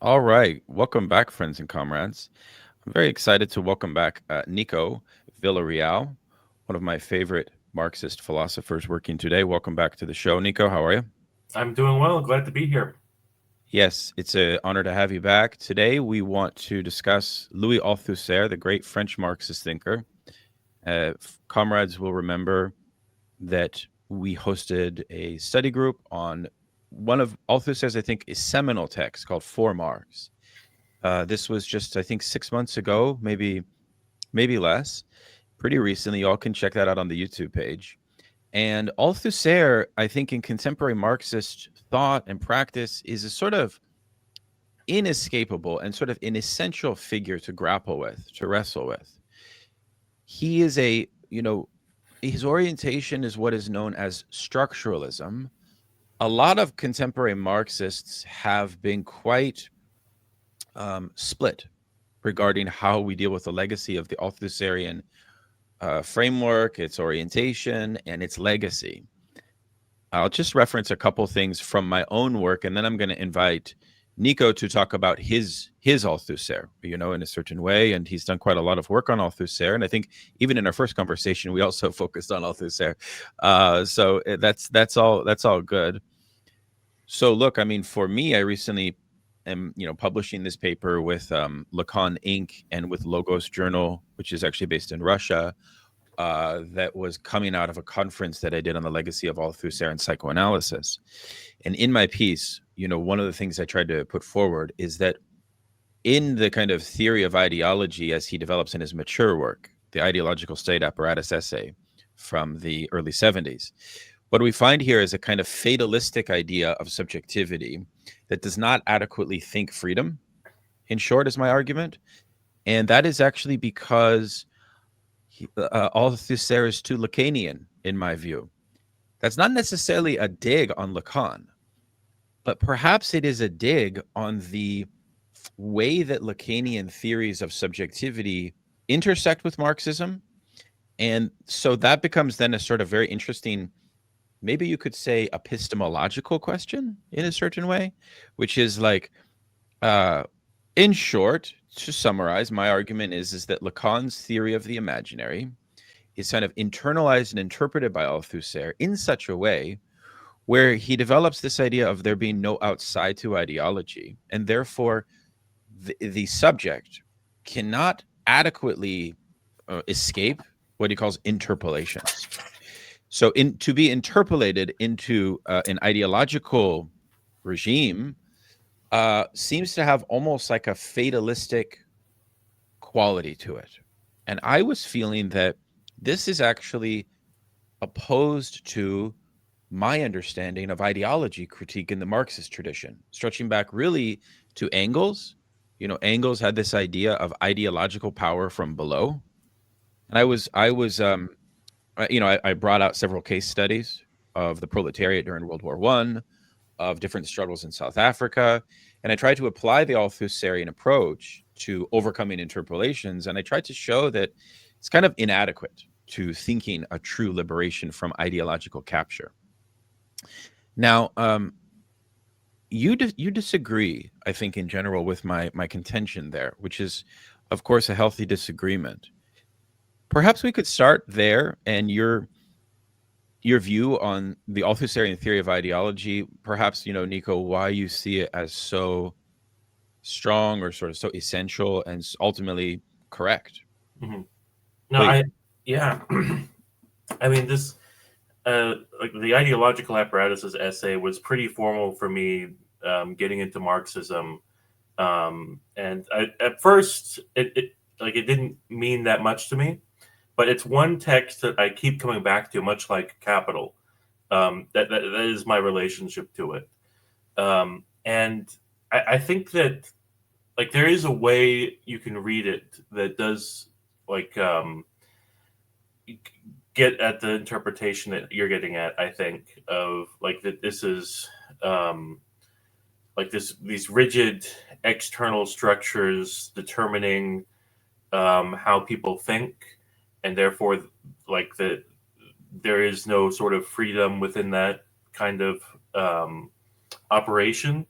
All right. Welcome back, friends and comrades. I'm very excited to welcome back Nico Villarreal, one of my favorite Marxist philosophers working today. Welcome back to the show, Nico. How are you? I'm doing well. Glad to be here. Yes, it's an honor to have you back. Today, we want to discuss Louis Althusser, the great French Marxist thinker. Comrades will remember that we hosted a study group on one of Althusser's, I think, a seminal text called For Marx. This was just, I think, 6 months ago, maybe less. Pretty recently. Y'all can check that out on the YouTube page. And Althusser, I think, in contemporary Marxist thought and practice, is a sort of inescapable and sort of an essential figure to grapple with, to wrestle with. He is his orientation is what is known as structuralism. A lot of contemporary Marxists have been quite split regarding how we deal with the legacy of the Althusserian framework, its orientation, and its legacy. I'll just reference a couple things from my own work, and then I'm going to invite Nico to talk about his Althusser, in a certain way. And he's done quite a lot of work on Althusser, and I think even in our first conversation, we also focused on Althusser. That's all good. So look, I mean, for me, I recently am, publishing this paper with Lacan Inc. and with Logos Journal, which is actually based in Russia, that was coming out of a conference that I did on the legacy of Althusser and psychoanalysis. And in my piece, one of the things I tried to put forward is that in the kind of theory of ideology as he develops in his mature work, the Ideological State Apparatus essay from the early 70s, what we find here is a kind of fatalistic idea of subjectivity that does not adequately think freedom, in short, is my argument. And that is actually because Althusser is too Lacanian, in my view. That's not necessarily a dig on Lacan, but perhaps it is a dig on the way that Lacanian theories of subjectivity intersect with Marxism. And so that becomes then a sort of very interesting, maybe you could say, epistemological question in a certain way, which is like, uh, in short, to summarize, my argument is that Lacan's theory of the imaginary is kind of internalized and interpreted by Althusser in such a way where he develops this idea of there being no outside to ideology, and therefore the subject cannot adequately escape what he calls interpolations. So, to be interpolated into an ideological regime seems to have almost like a fatalistic quality to it. And I was feeling that this is actually opposed to my understanding of ideology critique in the Marxist tradition, stretching back really to Engels. Engels had this idea of ideological power from below, and I brought out several case studies of the proletariat during World War One, of different struggles in South Africa, and I tried to apply the Althusserian approach to overcoming interpolations, and I tried to show that it's kind of inadequate to thinking a true liberation from ideological capture. Now, you disagree, I think, in general, with my contention there, which is, of course, a healthy disagreement. Perhaps we could start there, and your view on the Althusserian theory of ideology. Perhaps, Nico, why you see it as so strong or sort of so essential and ultimately correct. hmm No, Please. yeah. I mean, like the ideological apparatus's essay was pretty formal for me, getting into Marxism. And at first, it didn't mean that much to me, but it's one text that I keep coming back to, much like Capital. That is my relationship to it. And I think that like there is a way you can read it that does like get at the interpretation that you're getting at. I think of like that this is um, like these rigid external structures determining how people think, and therefore like that there is no sort of freedom within that kind of um, operation.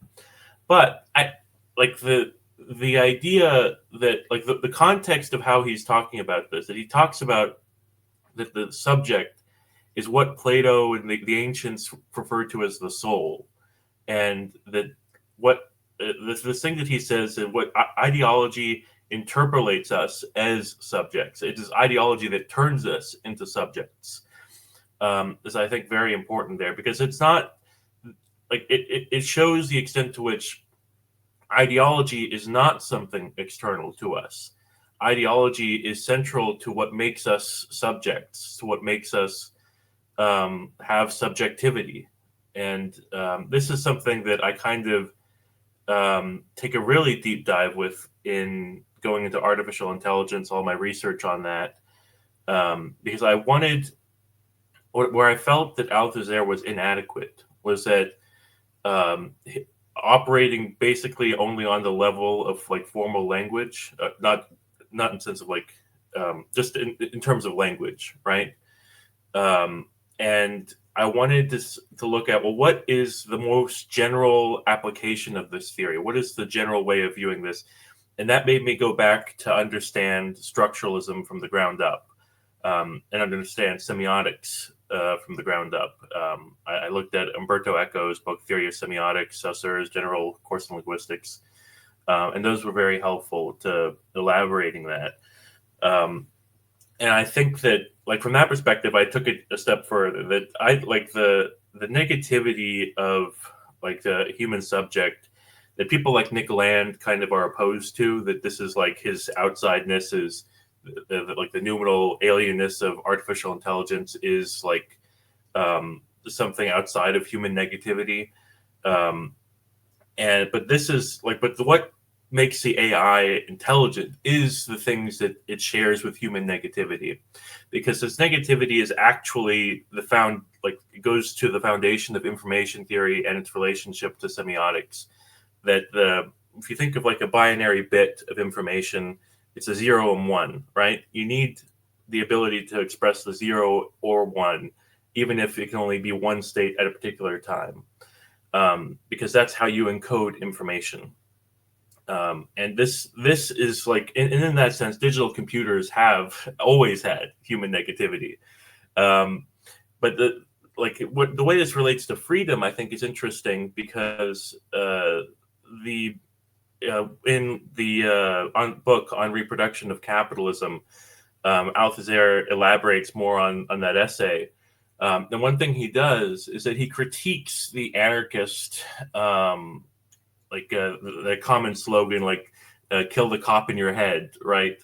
But like the idea that like the context of how he's talking about this, that he talks about that the subject is what Plato and the ancients referred to as the soul, and that what this thing that he says that what ideology interpolates us as subjects. It is ideology that turns us into subjects. Is I think very important there because it's not like it shows the extent to which ideology is not something external to us. Ideology is central to what makes us subjects, to what makes us have subjectivity. And this is something that I kind of take a really deep dive with in going into artificial intelligence, all my research on that, because I wanted, where I felt that Althusser was inadequate, was that um, operating basically only on the level of like formal language, not in sense of like just in terms of language, right? Um, and I wanted to look at, well, what is the most general application of this theory? What is the general way of viewing this? And that made me go back to understand structuralism from the ground up, and understand semiotics from the ground up. I looked at Umberto Eco's book, Theory of Semiotics, Saussure's General Course in Linguistics, and those were very helpful to elaborating that. Um, and I think that, like from that perspective, I took it a step further. That I like the negativity of like the human subject that people like Nick Land kind of are opposed to. That this is like his outsideness is like the numinal alienness of artificial intelligence is like something outside of human negativity. Um, and but this is like, but what makes the AI intelligent is the things that it shares with human negativity, because this negativity is actually the found like it goes to the foundation of information theory and its relationship to semiotics. That the if you think of like a binary bit of information, it's a 0 and 1, right? You need the ability to express the 0 or 1, even if it can only be one state at a particular time, because that's how you encode information. And this is like, and in that sense, digital computers have always had human negativity. Um, but the way this relates to freedom, I think, is interesting because the in the book on reproduction of capitalism, Althusser elaborates more on that essay. And one thing he does is that he critiques the anarchist, the common slogan, like "kill the cop in your head," right?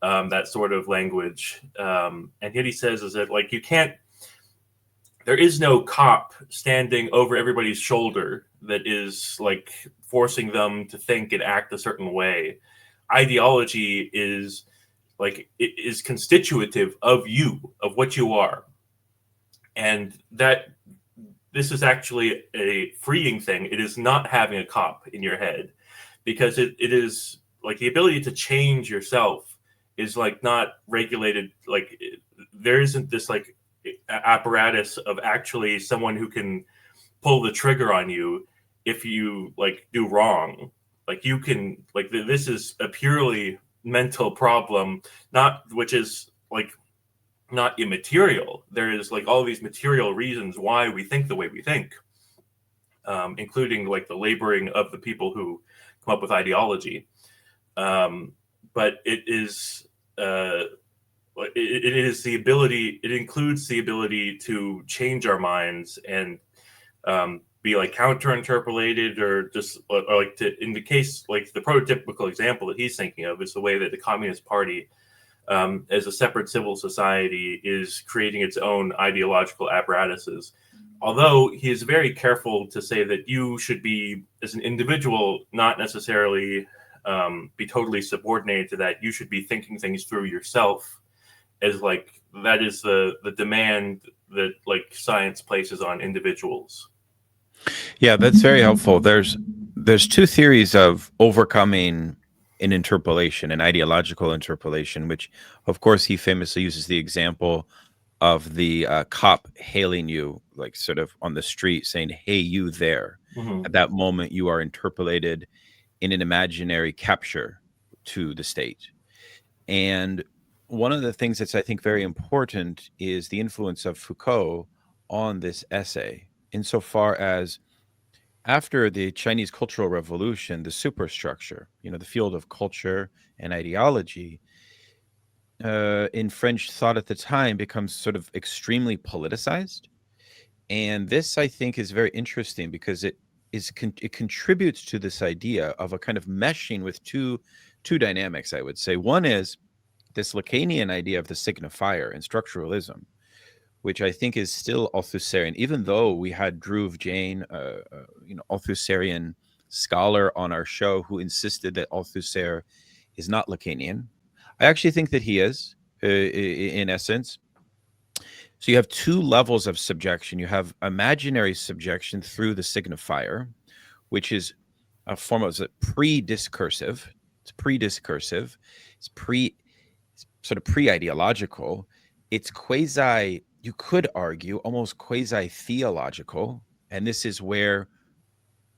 That sort of language. And yet he says is that like you can't. There is no cop standing over everybody's shoulder that is like forcing them to think and act a certain way. Ideology is like it is constitutive of you, of what you are, and that this is actually a freeing thing. It is not having a cop in your head, because it is like the ability to change yourself is like not regulated. Like there isn't this like apparatus of actually someone who can pull the trigger on you if you like do wrong. Like you can like this is a purely mental problem, not which is like not immaterial. There is like all these material reasons why we think the way we think, including like the laboring of the people who come up with ideology. But it is it is the ability. It includes the ability to change our minds and be like counter interpolated, or just or like to, in the case like the prototypical example that he's thinking of is the way that the Communist Party, as a separate civil society, is creating its own ideological apparatuses. Although he is very careful to say that you should be, as an individual, not necessarily be totally subordinated to that. You should be thinking things through yourself, as like that is the demand that like science places on individuals. Yeah, that's very helpful. There's two theories of overcoming an interpolation, an ideological interpolation, which of course he famously uses the example of the cop hailing you, like sort of on the street saying, "Hey, you there." Mm-hmm. At that moment, you are interpolated in an imaginary capture to the state. And one of the things that's, I think, very important is the influence of Foucault on this essay, insofar as after the Chinese Cultural Revolution, the superstructure, the field of culture and ideology, in French thought at the time becomes sort of extremely politicized. And this, I think, is very interesting because it contributes to this idea of a kind of meshing with two dynamics, I would say. One is this Lacanian idea of the signifier and structuralism, which I think is still Althusserian, even though we had Dhruv Jain, Althusserian scholar on our show, who insisted that Althusser is not Lacanian. I actually think that he is, in essence. So you have two levels of subjection. You have imaginary subjection through the signifier, which is a form of pre-discursive. It's pre-discursive. It's sort of pre-ideological. It's quasi, you could argue, almost quasi-theological. And this is where,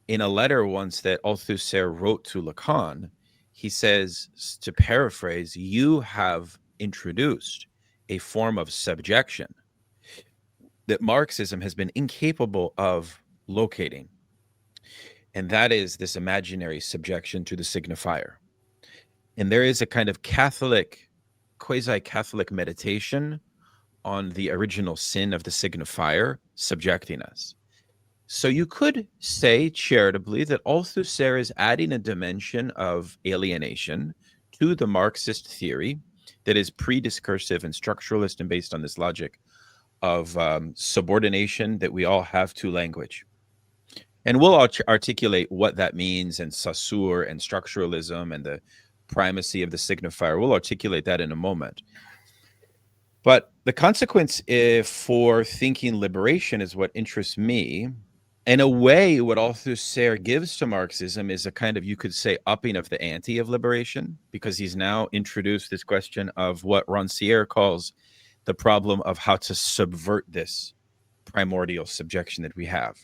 in a letter once that Althusser wrote to Lacan, he says, to paraphrase, you have introduced a form of subjection that Marxism has been incapable of locating. And that is this imaginary subjection to the signifier. And there is a kind of Catholic, quasi-Catholic meditation on the original sin of the signifier subjecting us. So you could say charitably that Althusser is adding a dimension of alienation to the Marxist theory that is pre-discursive and structuralist and based on this logic of subordination that we all have to language. And we'll articulate what that means, and Saussure and structuralism and the primacy of the signifier. We'll articulate that in a moment. But the consequence for thinking liberation is what interests me. In a way, what Althusser gives to Marxism is a kind of, you could say, upping of the ante of liberation, because he's now introduced this question of what Rancière calls the problem of how to subvert this primordial subjection that we have.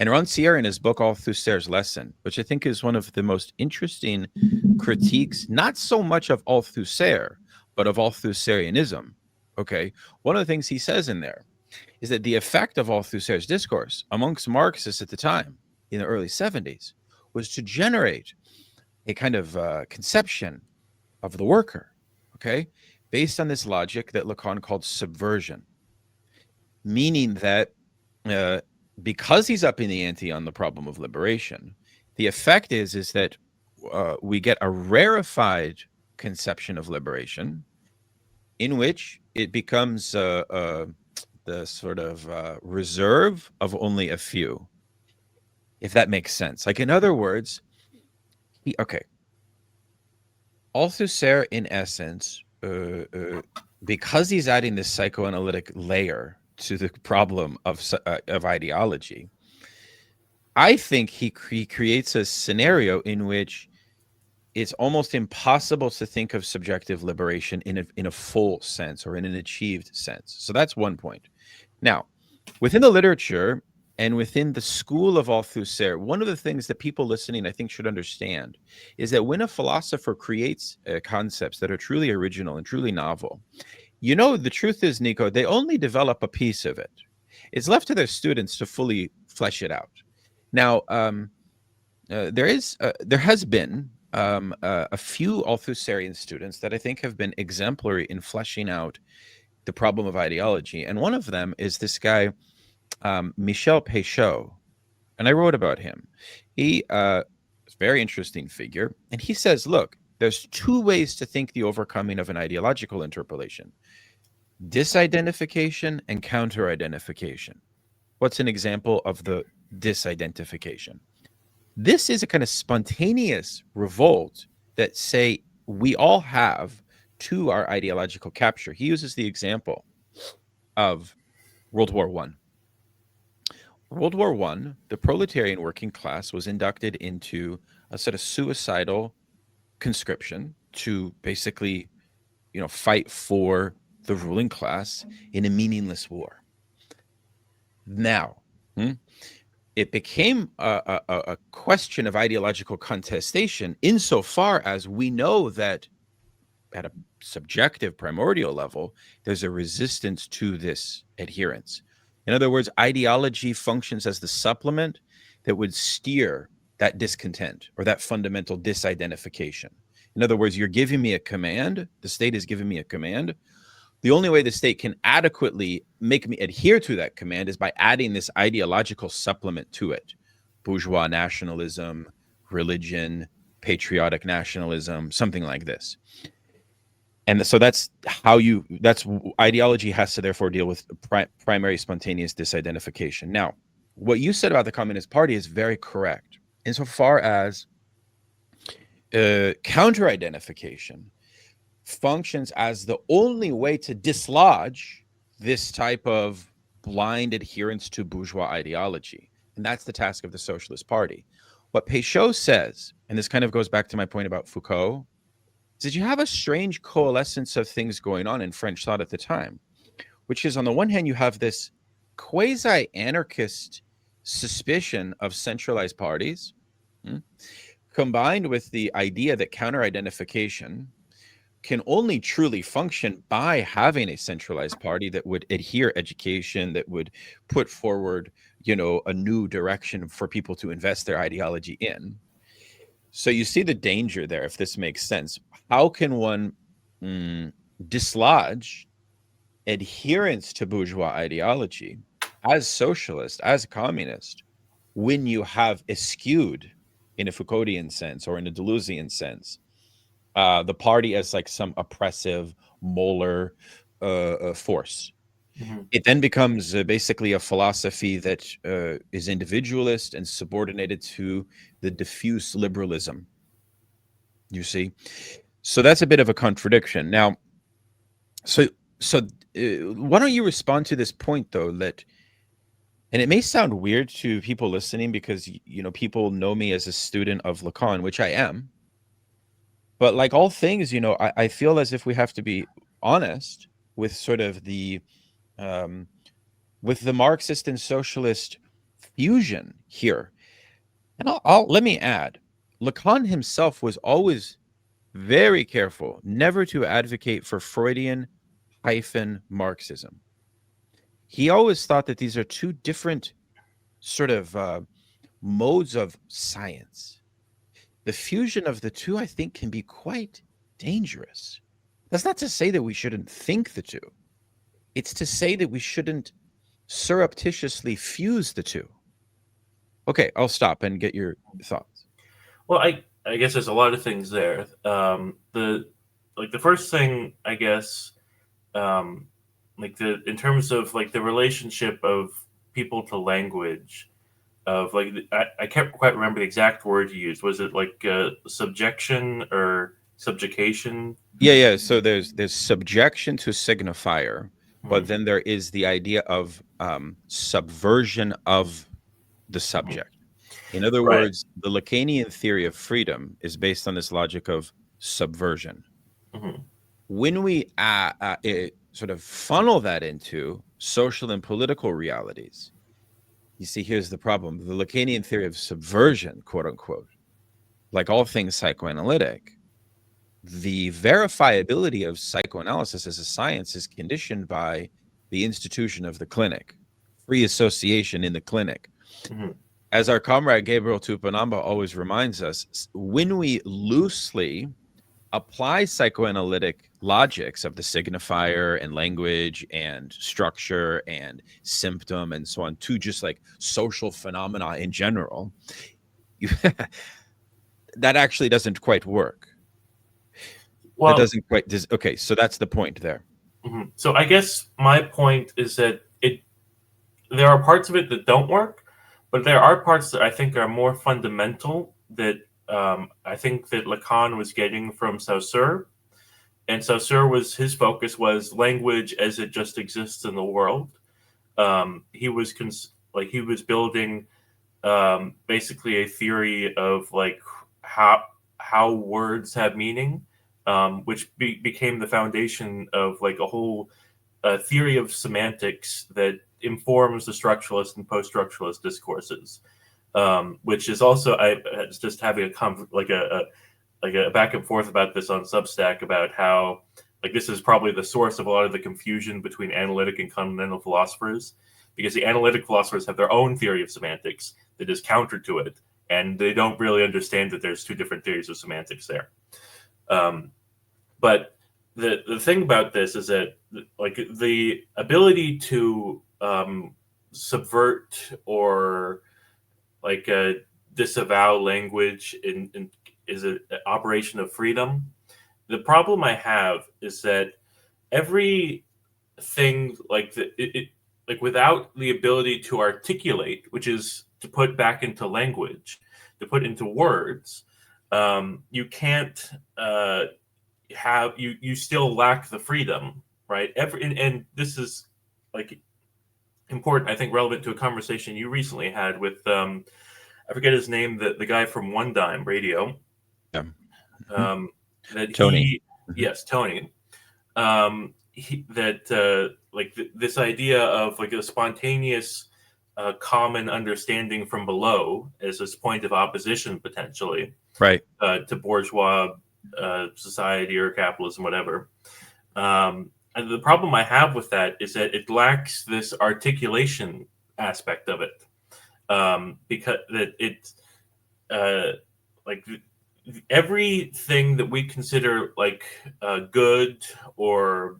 And Rancière, in his book Althusser's Lesson, which I think is one of the most interesting critiques, not so much of Althusser, but of Althusserianism, okay, one of the things he says in there is that the effect of Althusser's discourse amongst Marxists at the time, in the early 70s, was to generate a kind of conception of the worker, okay, based on this logic that Lacan called subversion, meaning that because he's upping the ante on the problem of liberation, the effect is that we get a rarefied conception of liberation in which it becomes the sort of reserve of only a few, if that makes sense. Like, in other words, Althusser, in essence, because he's adding this psychoanalytic layer to the problem of ideology, I think he creates a scenario in which it's almost impossible to think of subjective liberation in a full sense or in an achieved sense. So that's one point. Now, within the literature and within the school of Althusser, one of the things that people listening, I think, should understand is that when a philosopher creates concepts that are truly original and truly novel, the truth is, Nico, they only develop a piece of it. It's left to their students to fully flesh it out. Now, there has been a few Althusserian students that I think have been exemplary in fleshing out the problem of ideology. And one of them is this guy, Michel Peychaud. And I wrote about him. He is a very interesting figure. And he says, look, there's two ways to think the overcoming of an ideological interpolation: disidentification and counter-identification. What's an example of the disidentification? This is a kind of spontaneous revolt that, say, we all have to our ideological capture. He uses the example of World War I. World War I, the proletarian working class was inducted into a sort of suicidal conscription to basically, fight for the ruling class in a meaningless war. Now, it became a question of ideological contestation insofar as we know that at a subjective primordial level, there's a resistance to this adherence. In other words, ideology functions as the supplement that would steer that discontent or that fundamental disidentification. In other words, you're giving me a command, the state is giving me a command. The only way the state can adequately make me adhere to that command is by adding this ideological supplement to it: bourgeois nationalism, religion, patriotic nationalism, something like this. And so that's ideology has to therefore deal with primary spontaneous disidentification. Now, what you said about the Communist Party is very correct insofar as counter identification functions as the only way to dislodge this type of blind adherence to bourgeois ideology. And that's the task of the Socialist Party. What Péchaud says, and this kind of goes back to my point about Foucault, is that you have a strange coalescence of things going on in French thought at the time, which is, on the one hand, you have this quasi-anarchist suspicion of centralized parties, combined with the idea that counter-identification can only truly function by having a centralized party that would adhere education, that would put forward, a new direction for people to invest their ideology in. So you see the danger there, if this makes sense. How can one dislodge adherence to bourgeois ideology as socialist, as communist, when you have eschewed, in a Foucauldian sense or in a Deleuzian sense, the party as like some oppressive molar force? Mm-hmm. It then becomes basically a philosophy that is individualist and subordinated to the diffuse liberalism, you see. So that's a bit of a contradiction. Now, so why don't you respond to this point, though, that, and it may sound weird to people listening because, people know me as a student of Lacan, which I am. But like all things, I feel as if we have to be honest with sort of with the Marxist and socialist fusion here. And let me add, Lacan himself was always very careful never to advocate for Freudian hyphen Marxism. He always thought that these are two different sort of modes of science. The fusion of the two, I think, can be quite dangerous. That's not to say that we shouldn't think the two. It's to say that we shouldn't surreptitiously fuse the two. Okay, I'll stop and get your thoughts. Well, I guess there's a lot of things there. The first thing, I guess, in terms of like the relationship of people to language, of like I can't quite remember the exact word you used. Was it like subjection or subjugation? Yeah. So there's subjection to signifier, but Mhm. then there is the idea of subversion of the Mhm. subject. In other Right. words, the Lacanian theory of freedom is based on this logic of subversion. Hmm. When we sort of funnel that into social and political realities, you see, here's the problem. The Lacanian theory of subversion, quote unquote, like all things psychoanalytic, the verifiability of psychoanalysis as a science is conditioned by the institution of the clinic, free association in the clinic. Hmm. As our comrade Gabriel Tupanamba always reminds us, when we loosely apply psychoanalytic logics of the signifier and language and structure and symptom and so on to just like social phenomena in general, you, that actually doesn't quite work. That Well, doesn't quite. Okay, so that's the point there. so I guess my point is that there are parts of it that don't work, but there are parts that I think are more fundamental that I think that Lacan was getting from Saussure. And Saussure was his focus was language as it just exists in the world. He was building basically a theory of like how words have meaning, which became the foundation of like a whole theory of semantics that informs the structuralist and post-structuralist discourses, which is also I was just having a back and forth about this on Substack about how like this is probably the source of a lot of the confusion between analytic and continental philosophers, because the analytic philosophers have their own theory of semantics that is counter to it, and they don't really understand that there's two different theories of semantics there. But the thing about this is that like the ability to subvert or like disavow language is an operation of freedom. The problem I have is that every thing like without the ability to articulate, which is to put back into language, to put into words, you can't you still lack the freedom, right? And this is like important, I think, relevant to a conversation you recently had with I forget his name, the guy from One Dime Radio. Yeah. That Tony. he, yes, Tony. This idea of like a spontaneous common understanding from below as this point of opposition potentially, right, to bourgeois society or capitalism, whatever. And the problem I have with that is that it lacks this articulation aspect of it, because that it like everything that we consider like good or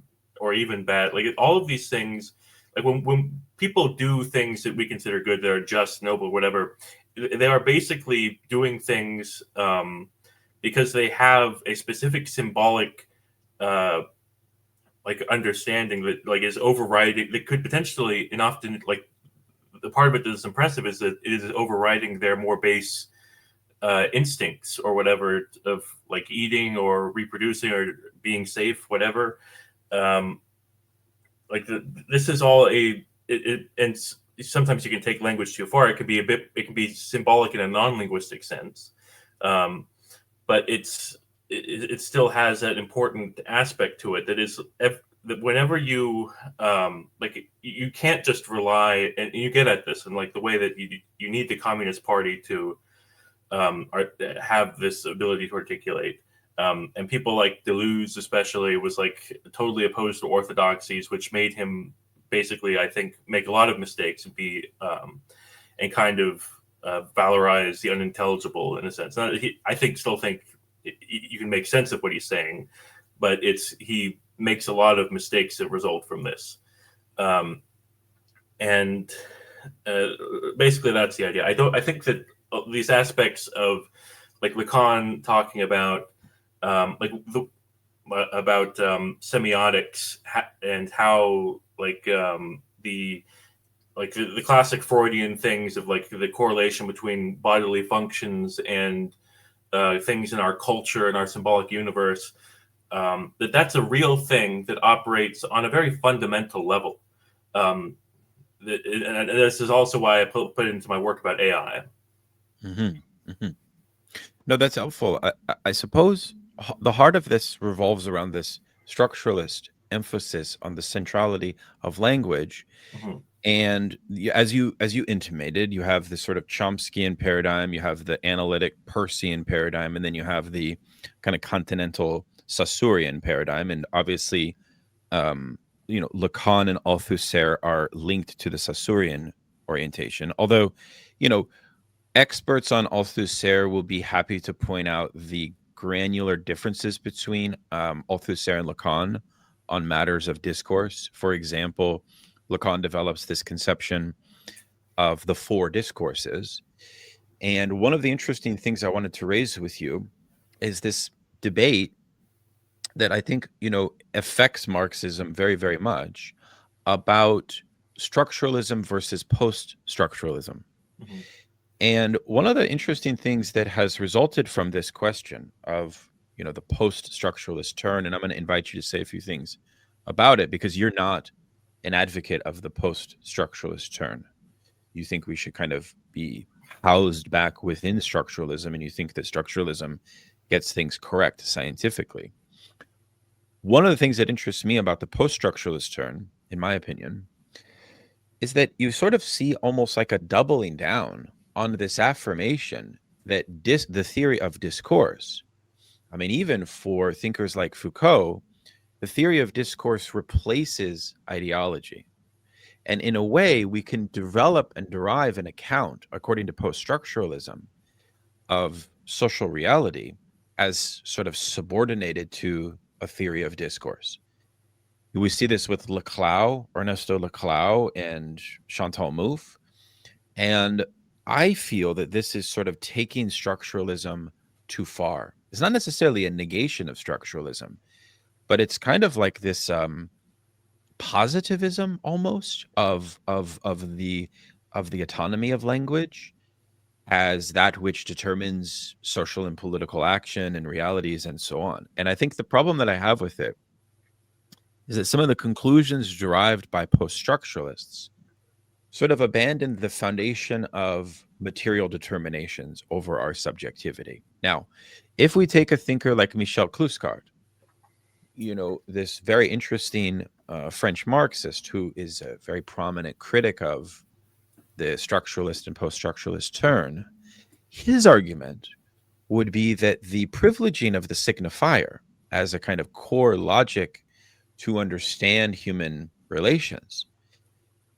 even bad, like all of these things, like when people do things that we consider good, that are just, noble, whatever, they are basically doing things because they have a specific symbolic like understanding that like is overriding, that could potentially, and often like the part of it that is impressive is that it is overriding their more base instincts or whatever of like eating or reproducing or being safe, whatever. This is all and sometimes you can take language too far. It can be symbolic in a non-linguistic sense, but it still has that important aspect to it that is that whenever you like you can't just rely, and you get at this, and like the way that you need the Communist Party to have this ability to articulate. And people like Deleuze especially was like totally opposed to orthodoxies, which made him basically, I think, make a lot of mistakes and be and kind of valorize the unintelligible in a sense. Still think you can make sense of what he's saying, but he makes a lot of mistakes that result from this. And basically that's the idea. I think that these aspects of like Lacan talking about semiotics and how like the classic Freudian things of like the correlation between bodily functions and things in our culture and our symbolic universe, that's a real thing that operates on a very fundamental level. And this is also why I put it into my work about AI. No, that's helpful. I suppose the heart of this revolves around this structuralist emphasis on the centrality of language. And as you intimated, you have this sort of Chomskyan paradigm, you have the analytic Peircean paradigm, and then you have the kind of continental Saussurean paradigm. And obviously, Lacan and Althusser are linked to the Saussurean orientation. Although, experts on Althusser will be happy to point out the granular differences between Althusser and Lacan on matters of discourse. For example, Lacan develops this conception of the four discourses. And one of the interesting things I wanted to raise with you is this debate that I think, affects Marxism very, very much about structuralism versus post-structuralism. And one of the interesting things that has resulted from this question of, the post-structuralist turn, and I'm going to invite you to say a few things about it, because you're not an advocate of the post-structuralist turn. You think we should kind of be housed back within structuralism, and you think that structuralism gets things correct scientifically. One of the things that interests me about the post-structuralist turn, in my opinion, is that you sort of see almost like a doubling down on this affirmation that the theory of discourse, I mean, even for thinkers like Foucault, the theory of discourse replaces ideology. And in a way, we can develop and derive an account, according to post structuralism, of social reality as sort of subordinated to a theory of discourse. We see this with Laclau, Ernesto Laclau, and Chantal Mouffe. And I feel that this is sort of taking structuralism too far. It's not necessarily a negation of structuralism, but it's kind of like this positivism almost of the autonomy of language as that which determines social and political action and realities and so on. And I think the problem that I have with it is that some of the conclusions derived by post structuralists sort of abandoned the foundation of material determinations over our subjectivity. Now, if we take a thinker like Michel Cluscard, this very interesting French Marxist who is a very prominent critic of the structuralist and post structuralist turn, his argument would be that the privileging of the signifier as a kind of core logic to understand human relations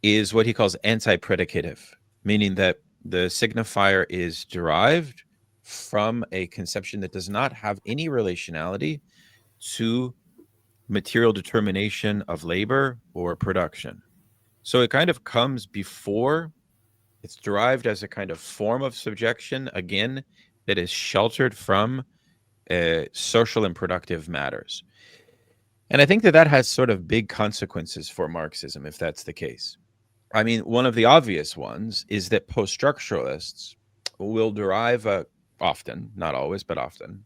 is what he calls anti-predicative, meaning that the signifier is derived from a conception that does not have any relationality to material determination of labor or production. So it kind of comes before, it's derived as a kind of form of subjection, again, that is sheltered from social and productive matters. And I think that that has sort of big consequences for Marxism if that's the case. I mean, one of the obvious ones is that post structuralists will derive often, not always, but often,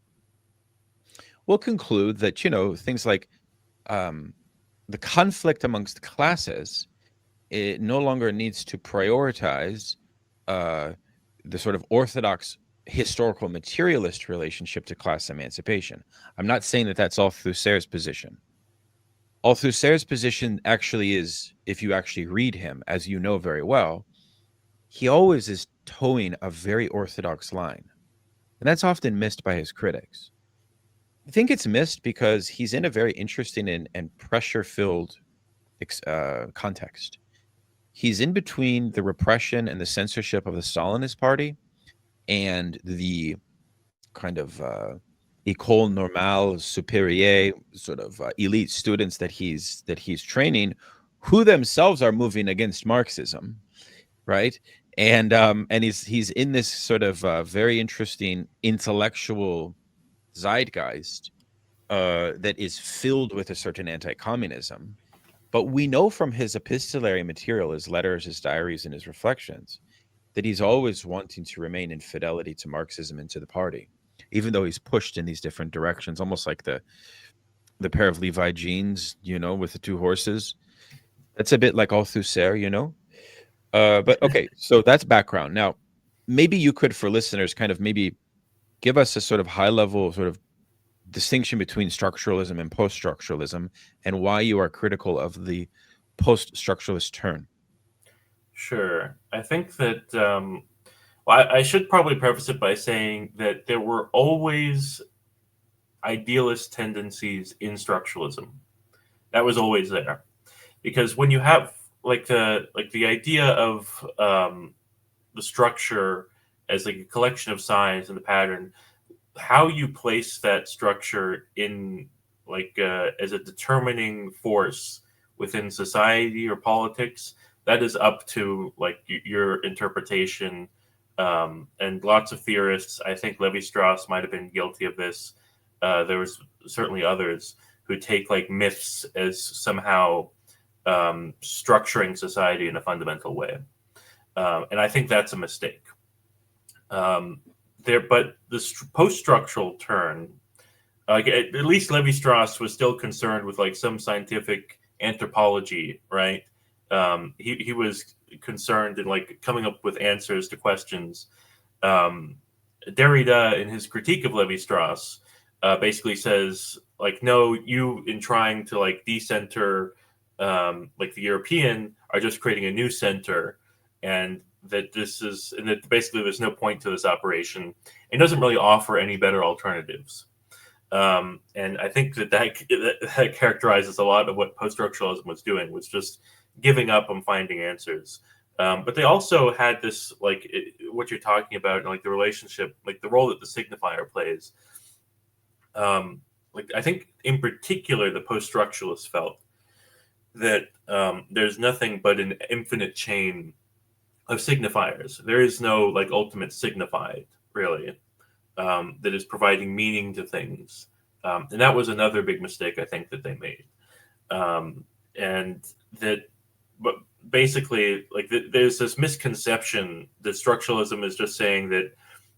will conclude that, things like um, the conflict amongst classes, it no longer needs to prioritize uh, the sort of orthodox historical materialist relationship to class emancipation. I'm not saying that that's Althusser's position. Althusser's position actually is, if you actually read him, as you know very well, he always is towing a very orthodox line. And that's often missed by his critics. I think it's missed because he's in a very interesting and pressure filled context. He's in between the repression and the censorship of the Stalinist party and the kind of école normale supérieure sort of elite students that he's training, who themselves are moving against Marxism, right? And he's in this sort of very interesting intellectual zeitgeist that is filled with a certain anti-communism. But we know from his epistolary material, his letters, his diaries, and his reflections, that he's always wanting to remain in fidelity to Marxism and to the party, even though he's pushed in these different directions, almost like the pair of Levi jeans, with the two horses. That's a bit like Althusser. But okay, so that's background. Now, maybe you could, for listeners, kind of maybe give us a sort of high level sort of distinction between structuralism and post structuralism and why you are critical of the post structuralist turn. Sure. I think that, well, I should probably preface it by saying that there were always idealist tendencies in structuralism. That was always there. Because when you have the idea of the structure as like a collection of signs and the pattern, how you place that structure in as a determining force within society or politics, that is up to your interpretation. And lots of theorists, I think Levi Strauss might have been guilty of this. There was certainly others who take like myths as somehow structuring society in a fundamental way. And I think that's a mistake. But the post-structural turn, at least Levi Strauss was still concerned with like some scientific anthropology, right? He was concerned in like coming up with answers to questions. Derrida, in his critique of Levi Strauss, basically says like, no, you in trying to like decenter like the European are just creating a new center, and that basically there's no point to this operation. It doesn't really offer any better alternatives. And I think that characterizes a lot of what post-structuralism was doing, was just giving up on finding answers. But they also had this, what you're talking about, like the relationship, like the role that the signifier plays. Like I think in particular, the post-structuralists felt that there's nothing but an infinite chain of signifiers. There is no like ultimate signified, really, that is providing meaning to things. And that was another big mistake I think that they made. And that, but basically, like there's this misconception that structuralism is just saying that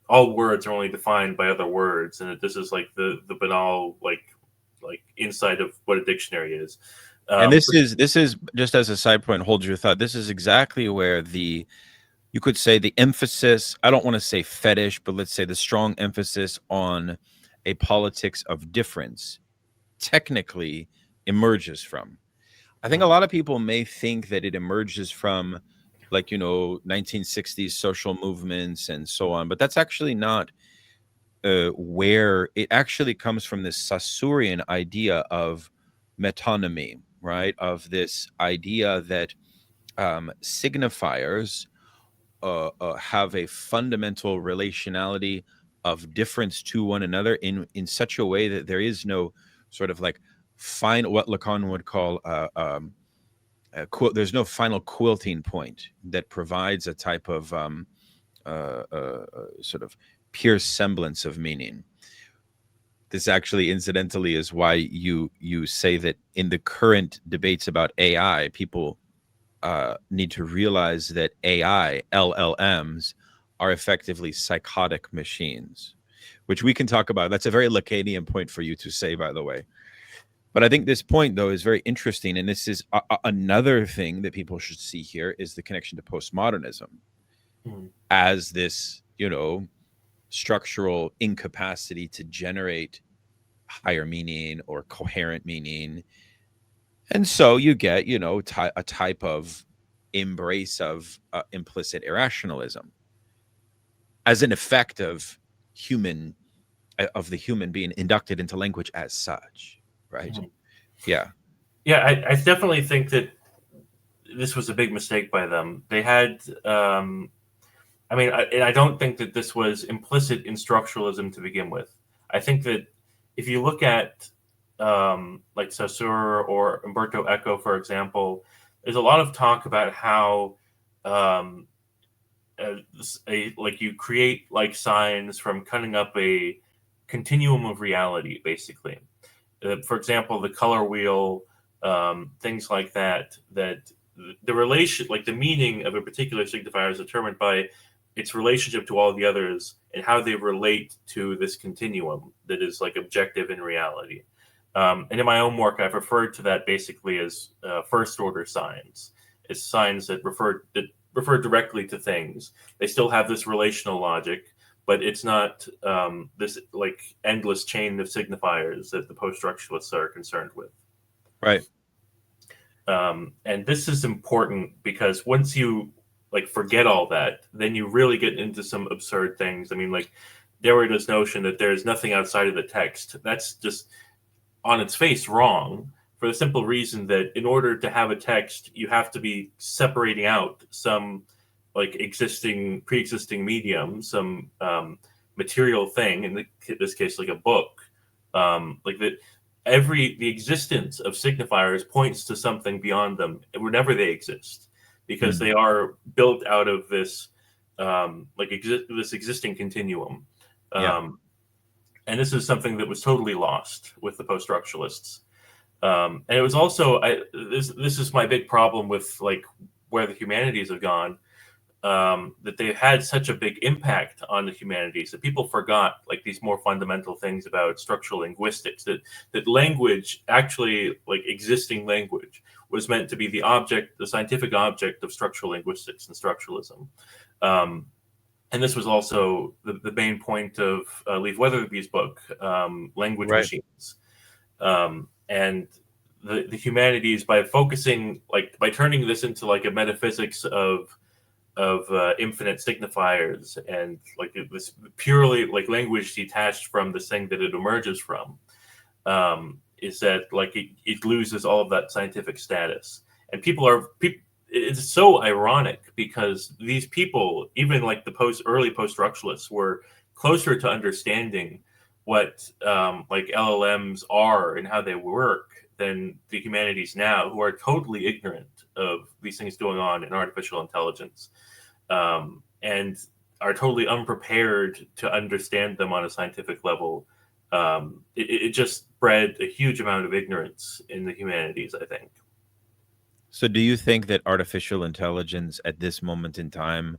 all words are only defined by other words, and that this is like the banal like inside of what a dictionary is. And this is just as a side point, hold your thought. This is exactly where you could say the emphasis, I don't want to say fetish, but let's say the strong emphasis on a politics of difference technically emerges from. I think a lot of people may think that it emerges from, like, 1960s social movements and so on, but that's actually not where it actually comes from. This Saussurean idea of metonymy, right? Of this idea that signifiers have a fundamental relationality of difference to one another in such a way that there is no sort of like what Lacan would call there's no final quilting point that provides a type of sort of pure semblance of meaning. This actually, incidentally, is why you say that in the current debates about AI, people need to realize that AI, LLMs, are effectively psychotic machines, which we can talk about. That's a very Lacanian point for you to say, by the way. But I think this point, though, is very interesting. And this is another thing that people should see here is the connection to postmodernism as this, structural incapacity to generate higher meaning or coherent meaning. And so you get, a type of embrace of implicit irrationalism as an effect of the human being inducted into language as such, right? Yeah. Yeah, I definitely think that this was a big mistake by them. They had, I don't think that this was implicit in structuralism to begin with. I think that if you look at like Saussure or Umberto Eco, for example, there's a lot of talk about how like you create like signs from cutting up a continuum of reality, basically. For example, the color wheel, things like that. That the relation, like the meaning of a particular signifier, is determined by its relationship to all the others and how they relate to this continuum that is like objective in reality. And in my own work, I've referred to that basically as first order signs. It's signs that refer directly to things. They still have this relational logic, but it's not this like endless chain of signifiers that the post-structuralists are concerned with. Right. And this is important because once you like forget all that, then you really get into some absurd things. I mean, like Derrida's notion that there is nothing outside of the text. That's just on its face wrong, for the simple reason that in order to have a text, you have to be separating out some like pre-existing medium, some material thing, in this case, like a book, like that. The existence of signifiers points to something beyond them whenever they exist, because they are built out of this this existing continuum. And this is something that was totally lost with the post-structuralists. And it was also this is my big problem with like where the humanities have gone, that they've had such a big impact on the humanities that people forgot like these more fundamental things about structural linguistics, that language, actually like existing language, was meant to be the scientific object of structural linguistics and structuralism. And this was also the main point of Leif Weatherby's book, Language Right. Machines. And the humanities by focusing, like by turning this into like a metaphysics of infinite signifiers, and like this purely like language detached from this thing that it emerges from, is that like it loses all of that scientific status. And it's so ironic because these people, even like the early post-structuralists, were closer to understanding what like LLMs are and how they work than the humanities now, who are totally ignorant of these things going on in artificial intelligence, and are totally unprepared to understand them on a scientific level. It just bred a huge amount of ignorance in the humanities, I think. So, do you think that artificial intelligence at this moment in time,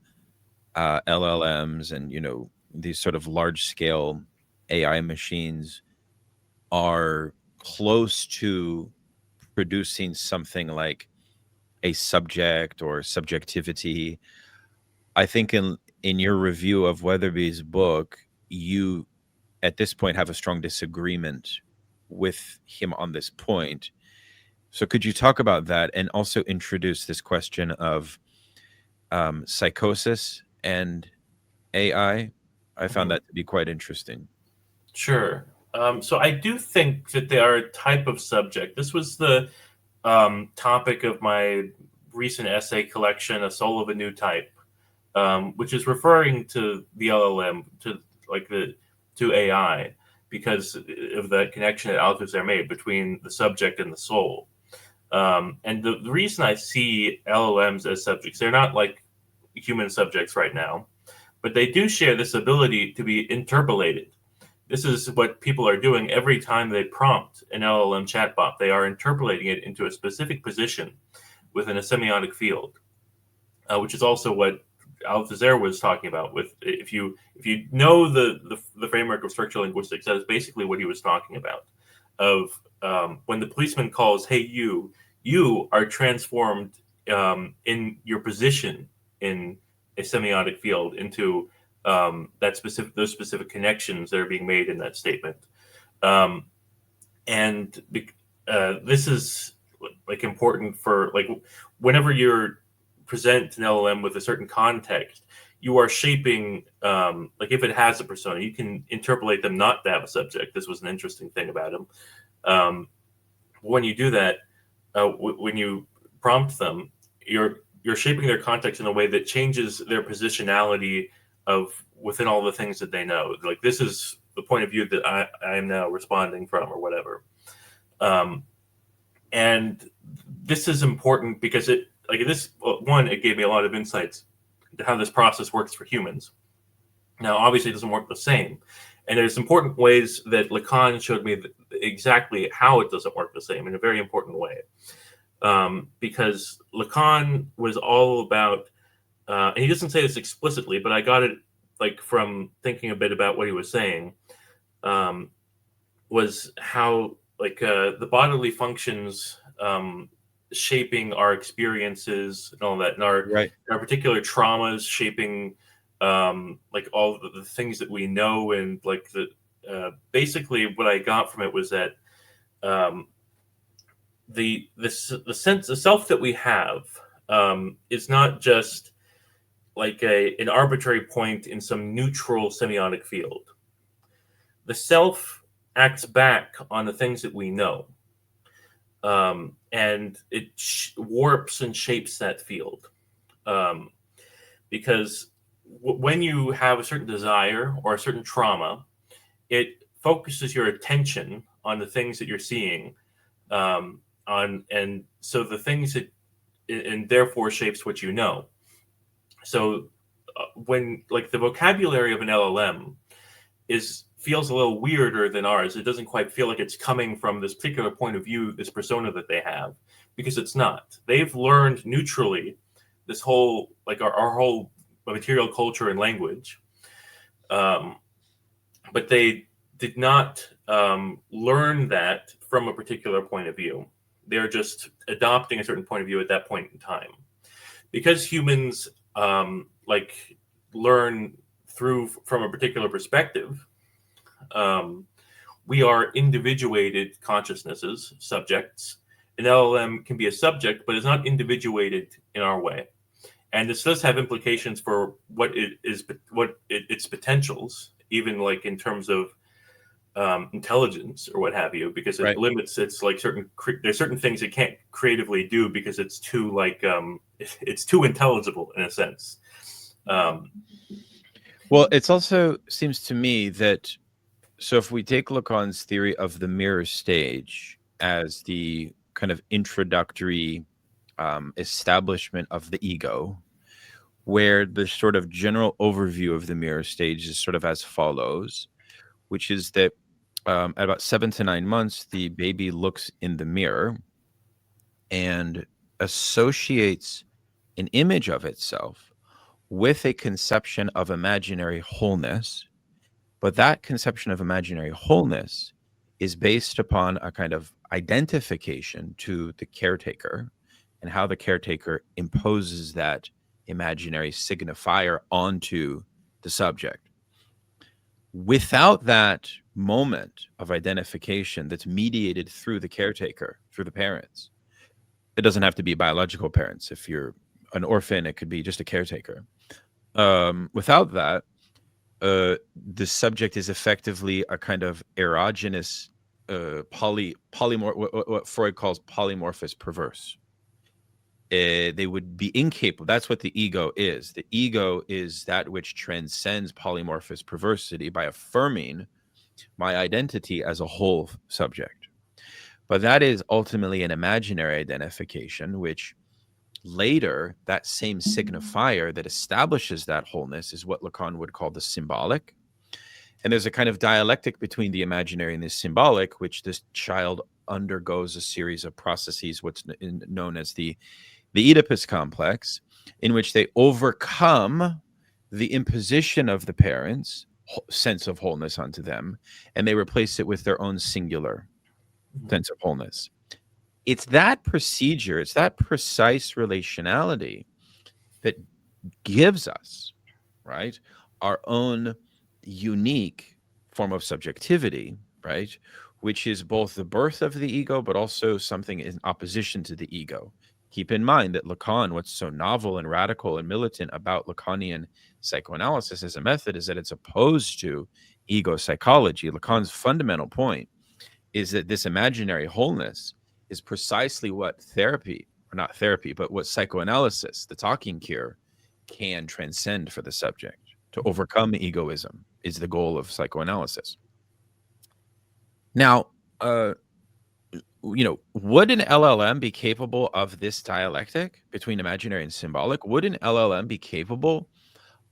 LLMs, and these sort of large scale AI machines are close to producing something like a subject or subjectivity? I think in your review of Weatherby's book, you at this point have a strong disagreement with him on this point. So could you talk about that and also introduce this question of psychosis and AI? I found Mhm. that to be quite interesting. Sure. So I do think that they are a type of subject. This was the topic of my recent essay collection, "A Soul of a New Type," which is referring to the LLM, to like the to AI, because of the connection that Althusser made between the subject and the soul. And the reason I see LLMs as subjects, they're not like human subjects right now, but they do share this ability to be interpolated. This is what people are doing every time they prompt an LLM chatbot. They are interpolating it into a specific position within a semiotic field, which is also what Althusser was talking about. With if you know the framework of structural linguistics, that is basically what he was talking about. Of when the policeman calls, "Hey, you are transformed in your position in a semiotic field into those specific connections that are being made in that statement." Um, and this is like important for like whenever you're present an LLM with a certain context, you are shaping, like if it has a persona, you can interpolate them not to have a subject. This was an interesting thing about him. Um, when you do that, when you prompt them, you're shaping their context in a way that changes their positionality of within all the things that they know. Like this is the point of view that I am now responding from, or whatever. Um, and this is important because it like this one, it gave me a lot of insights into how this process works for humans. Now, obviously, it doesn't work the same, and there's important ways that Lacan showed me exactly how it doesn't work the same in a very important way. Because Lacan was all about, and he doesn't say this explicitly, but I got it like from thinking a bit about what he was saying, um, was how like the bodily functions shaping our experiences and all that, and Right. our particular traumas shaping like all the things that we know, and like the basically what I got from it was that um, the sense, the self that we have is not just like an arbitrary point in some neutral semiotic field. The self acts back on the things that we know, and it warps and shapes that field. Um, because when you have a certain desire or a certain trauma, it focuses your attention on the things that you're seeing, and so the things that, and therefore shapes what you know. So when like the vocabulary of an LLM is feels a little weirder than ours. It doesn't quite feel like it's coming from this particular point of view, this persona that they have, because it's not. They've learned neutrally this whole like our whole material culture and language, um, but they did not learn that from a particular point of view. They're just adopting a certain point of view at that point in time. Because humans like learn through from a particular perspective, um, we are individuated consciousnesses, subjects, an LLM can be a subject, but is not individuated in our way. And this does have implications for what it is, its potentials, even like in terms of intelligence or what have you, because it Right. limits its like there's certain things it can't creatively do because it's too like it's too intelligible in a sense. Well, it's also seems to me that, so if we take Lacan's theory of the mirror stage as the kind of introductory establishment of the ego, where the sort of general overview of the mirror stage is sort of as follows, which is that at about 7 to 9 months, the baby looks in the mirror and associates an image of itself with a conception of imaginary wholeness. But that conception of imaginary wholeness is based upon a kind of identification to the caretaker and how the caretaker imposes that imaginary signifier onto the subject. Without that moment of identification that's mediated through the caretaker, through the parents, it doesn't have to be biological parents. If you're an orphan, it could be just a caretaker. Without that, the subject is effectively a kind of erogenous polymorph, what Freud calls polymorphous perverse. They would be incapable. That's what the ego is. The ego is that which transcends polymorphous perversity by affirming my identity as a whole subject. But that is ultimately an imaginary identification, which later, that same signifier that establishes that wholeness is what Lacan would call the symbolic. And there's a kind of dialectic between the imaginary and the symbolic, which this child undergoes a series of processes, what's known as the Oedipus complex, in which they overcome the imposition of the parents' sense of wholeness onto them, and they replace it with their own singular sense of wholeness. It's that procedure, it's that precise relationality that gives us, right, our own unique form of subjectivity, right, which is both the birth of the ego, but also something in opposition to the ego. Keep in mind that Lacan, what's so novel and radical and militant about Lacanian psychoanalysis as a method is that it's opposed to ego psychology. Lacan's fundamental point is that this imaginary wholeness is precisely what therapy, or not therapy, but what psychoanalysis, the talking cure, can transcend for the subject. To overcome egoism is the goal of psychoanalysis. Now, would an LLM be capable of this dialectic between imaginary and symbolic? Would an LLM be capable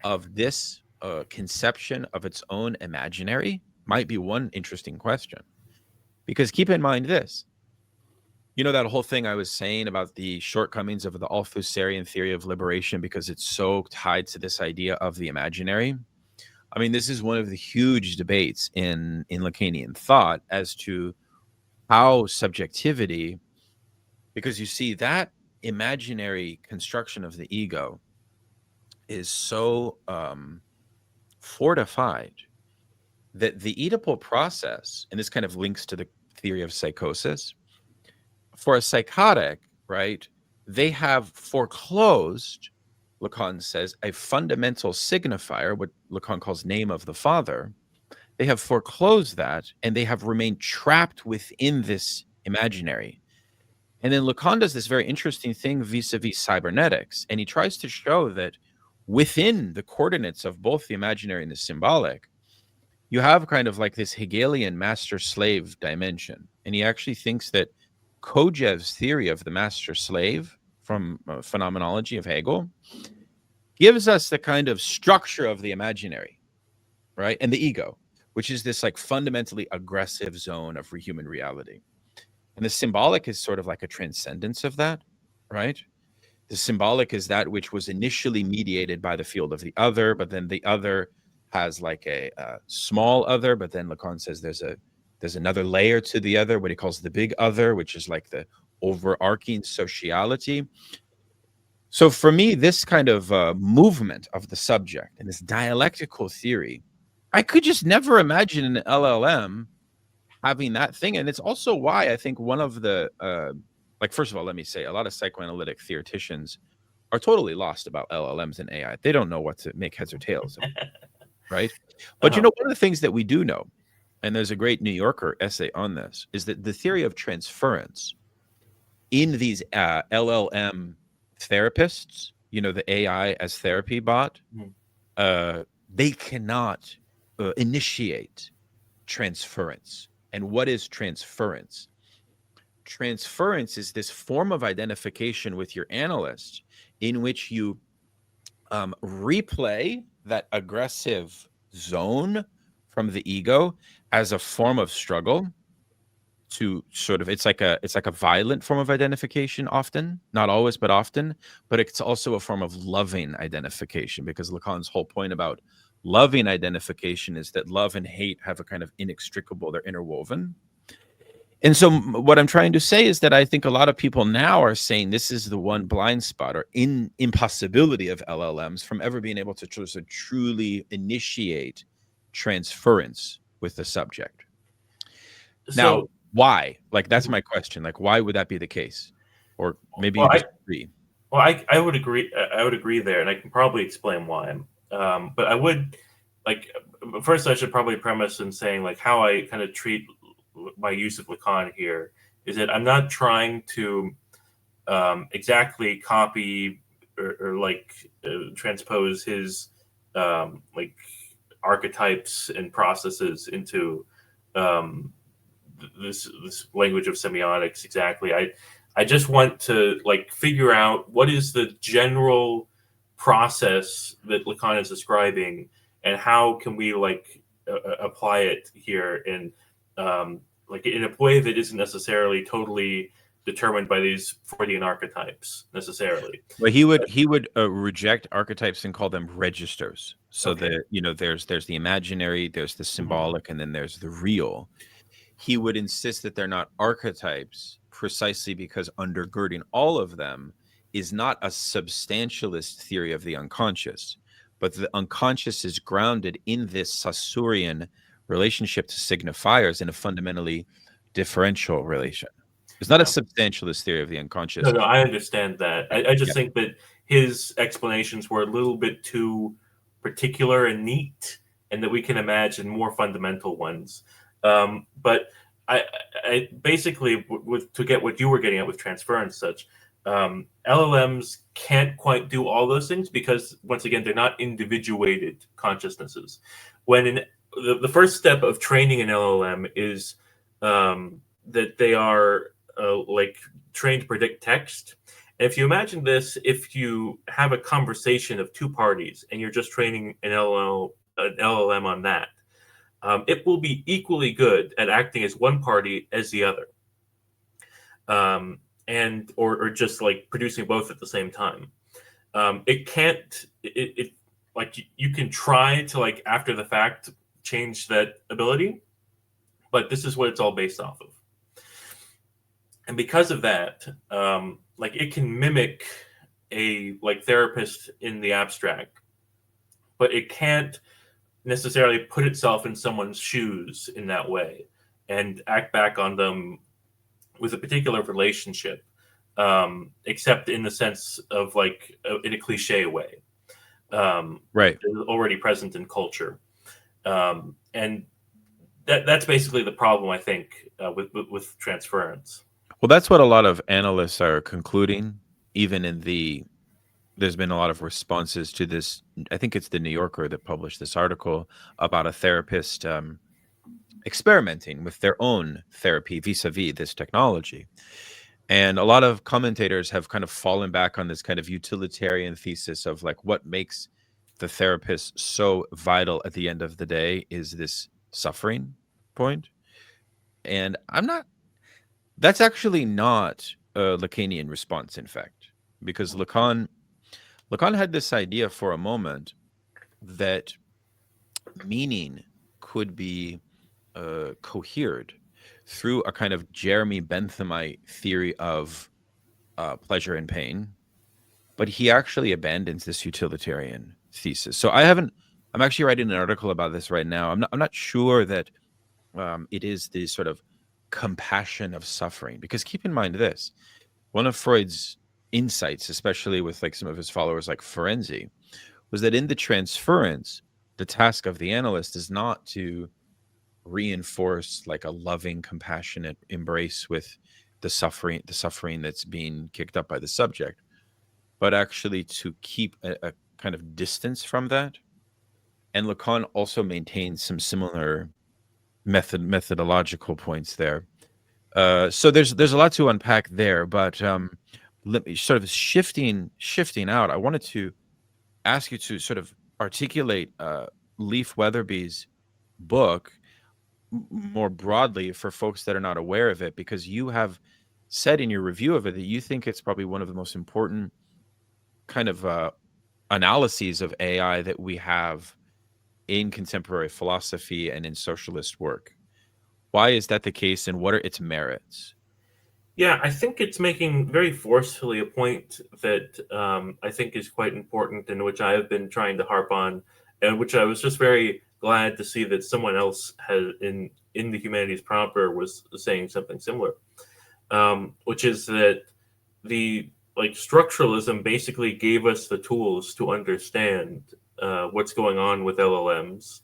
of this conception of its own imaginary? Might be one interesting question. Because keep in mind this, that whole thing I was saying about the shortcomings of the Althusserian theory of liberation because it's so tied to this idea of the imaginary. I mean, this is one of the huge debates in Lacanian thought as to how subjectivity, because you see that imaginary construction of the ego is so fortified that the Oedipal process, and this kind of links to the theory of psychosis, for a psychotic, right, they have foreclosed, Lacan says, a fundamental signifier, what Lacan calls name of the father. They have foreclosed that, and they have remained trapped within this imaginary. And then Lacan does this very interesting thing vis-a-vis cybernetics, and he tries to show that within the coordinates of both the imaginary and the symbolic, you have kind of like this Hegelian master-slave dimension. And he actually thinks that Kojève's theory of the master-slave from phenomenology of Hegel gives us the kind of structure of the imaginary, right? And the ego, which is this like fundamentally aggressive zone of human reality. And the symbolic is sort of like a transcendence of that, right? The symbolic is that which was initially mediated by the field of the other, but then the other has like a small other, but then Lacan says there's another layer to the other, what he calls the big other, which is like the overarching sociality. So for me, this kind of movement of the subject and this dialectical theory, I could just never imagine an LLM having that thing. And it's also why I think one of the Like, first of all, let me say a lot of psychoanalytic theoreticians are totally lost about LLMs and AI. They don't know what to make heads or tails of, right? But Uh-huh. one of the things that we do know, and there's a great New Yorker essay on this, is that the theory of transference in these LLM therapists, the AI as therapy bot, Mhm. they cannot initiate transference. And what is transference? Transference is this form of identification with your analyst in which you replay that aggressive zone from the ego as a form of struggle to sort of it's like a violent form of identification, often, not always but often, but it's also a form of loving identification, because Lacan's whole point about loving identification is that love and hate have a kind of inextricable, they're interwoven. And so what I'm trying to say is that I think a lot of people now are saying this is the one blind spot or impossibility of LLMs from ever being able to truly initiate transference with the subject. Now, So, why? Like, that's my question. Like, why would that be the case? Or maybe well, you I disagree. well, I would agree. I would agree there, and I can probably explain why. But I would like first I should probably premise in saying like how I kind of treat my use of Lacan here is that I'm not trying to exactly copy or like transpose his like archetypes and processes into um, this language of semiotics exactly. I just want to like figure out what is the general process that Lacan is describing, and how can we like apply it here in like in a way that isn't necessarily totally determined by these Freudian archetypes necessarily. But he would reject archetypes and call them registers. So Okay. that, there's the imaginary, there's the Mhm. symbolic, and then there's the real. He would insist that they're not archetypes, precisely because undergirding all of them is not a substantialist theory of the unconscious, but the unconscious is grounded in this Saussurean relationship to signifiers in a fundamentally differential relation. It's not a Yeah. substantialist theory of the No, unconscious. no, I understand that. Right. I Yeah. just think that his explanations were a little bit too particular and neat, and that we can imagine more fundamental ones. But I basically, with to get what you were getting at with transfer and such, LLMs can't quite do all those things because, once again, they're not individuated consciousnesses. When the first step of training an LLM is that they are like trained to predict text. And if you imagine this, if you have a conversation of two parties and you're just training an LLM on that, it will be equally good at acting as one party as the other, and or just like producing both at the same time. It can't. It like you can try to like after the fact change that ability, but this is what it's all based off of. And because of that, like it can mimic a like therapist in the abstract, but it can't necessarily put itself in someone's shoes in that way and act back on them with a particular relationship, except in the sense of like in a cliche way, Right. already present in culture, and that's basically the problem I think with transference. Well, that's what a lot of analysts are concluding, even in there's been a lot of responses to this. I think it's the New Yorker that published this article about a therapist experimenting with their own therapy vis-a-vis this technology. And a lot of commentators have kind of fallen back on this kind of utilitarian thesis of like what makes the therapist so vital at the end of the day is this suffering point. And that's actually not a Lacanian response, in fact, because Lacan had this idea for a moment that meaning could be cohered through a kind of Jeremy Benthamite theory of pleasure and pain, but he actually abandons this utilitarian thesis. So I'm actually writing an article about this right now. I'm not sure that it is the sort of compassion of suffering, because keep in mind this: one of Freud's insights, especially with like some of his followers like Ferenczi, was that in the transference, the task of the analyst is not to reinforce like a loving, compassionate embrace with the suffering that's being kicked up by the subject, but actually to keep a kind of distance from that. And Lacan also maintains some similar methodological points there. So there's a lot to unpack there, but let me sort of shifting out. I wanted to ask you to sort of articulate Leif Weatherby's book more broadly for folks that are not aware of it, because you have said in your review of it that you think it's probably one of the most important kind of analyses of AI that we have in contemporary philosophy and in socialist work. Why is that the case, and what are its merits? Yeah, I think it's making very forcefully a point that I think is quite important, and which I have been trying to harp on, and which I was just very glad to see that someone else had in the humanities proper was saying something similar, which is that the like structuralism basically gave us the tools to understand what's going on with LLMs,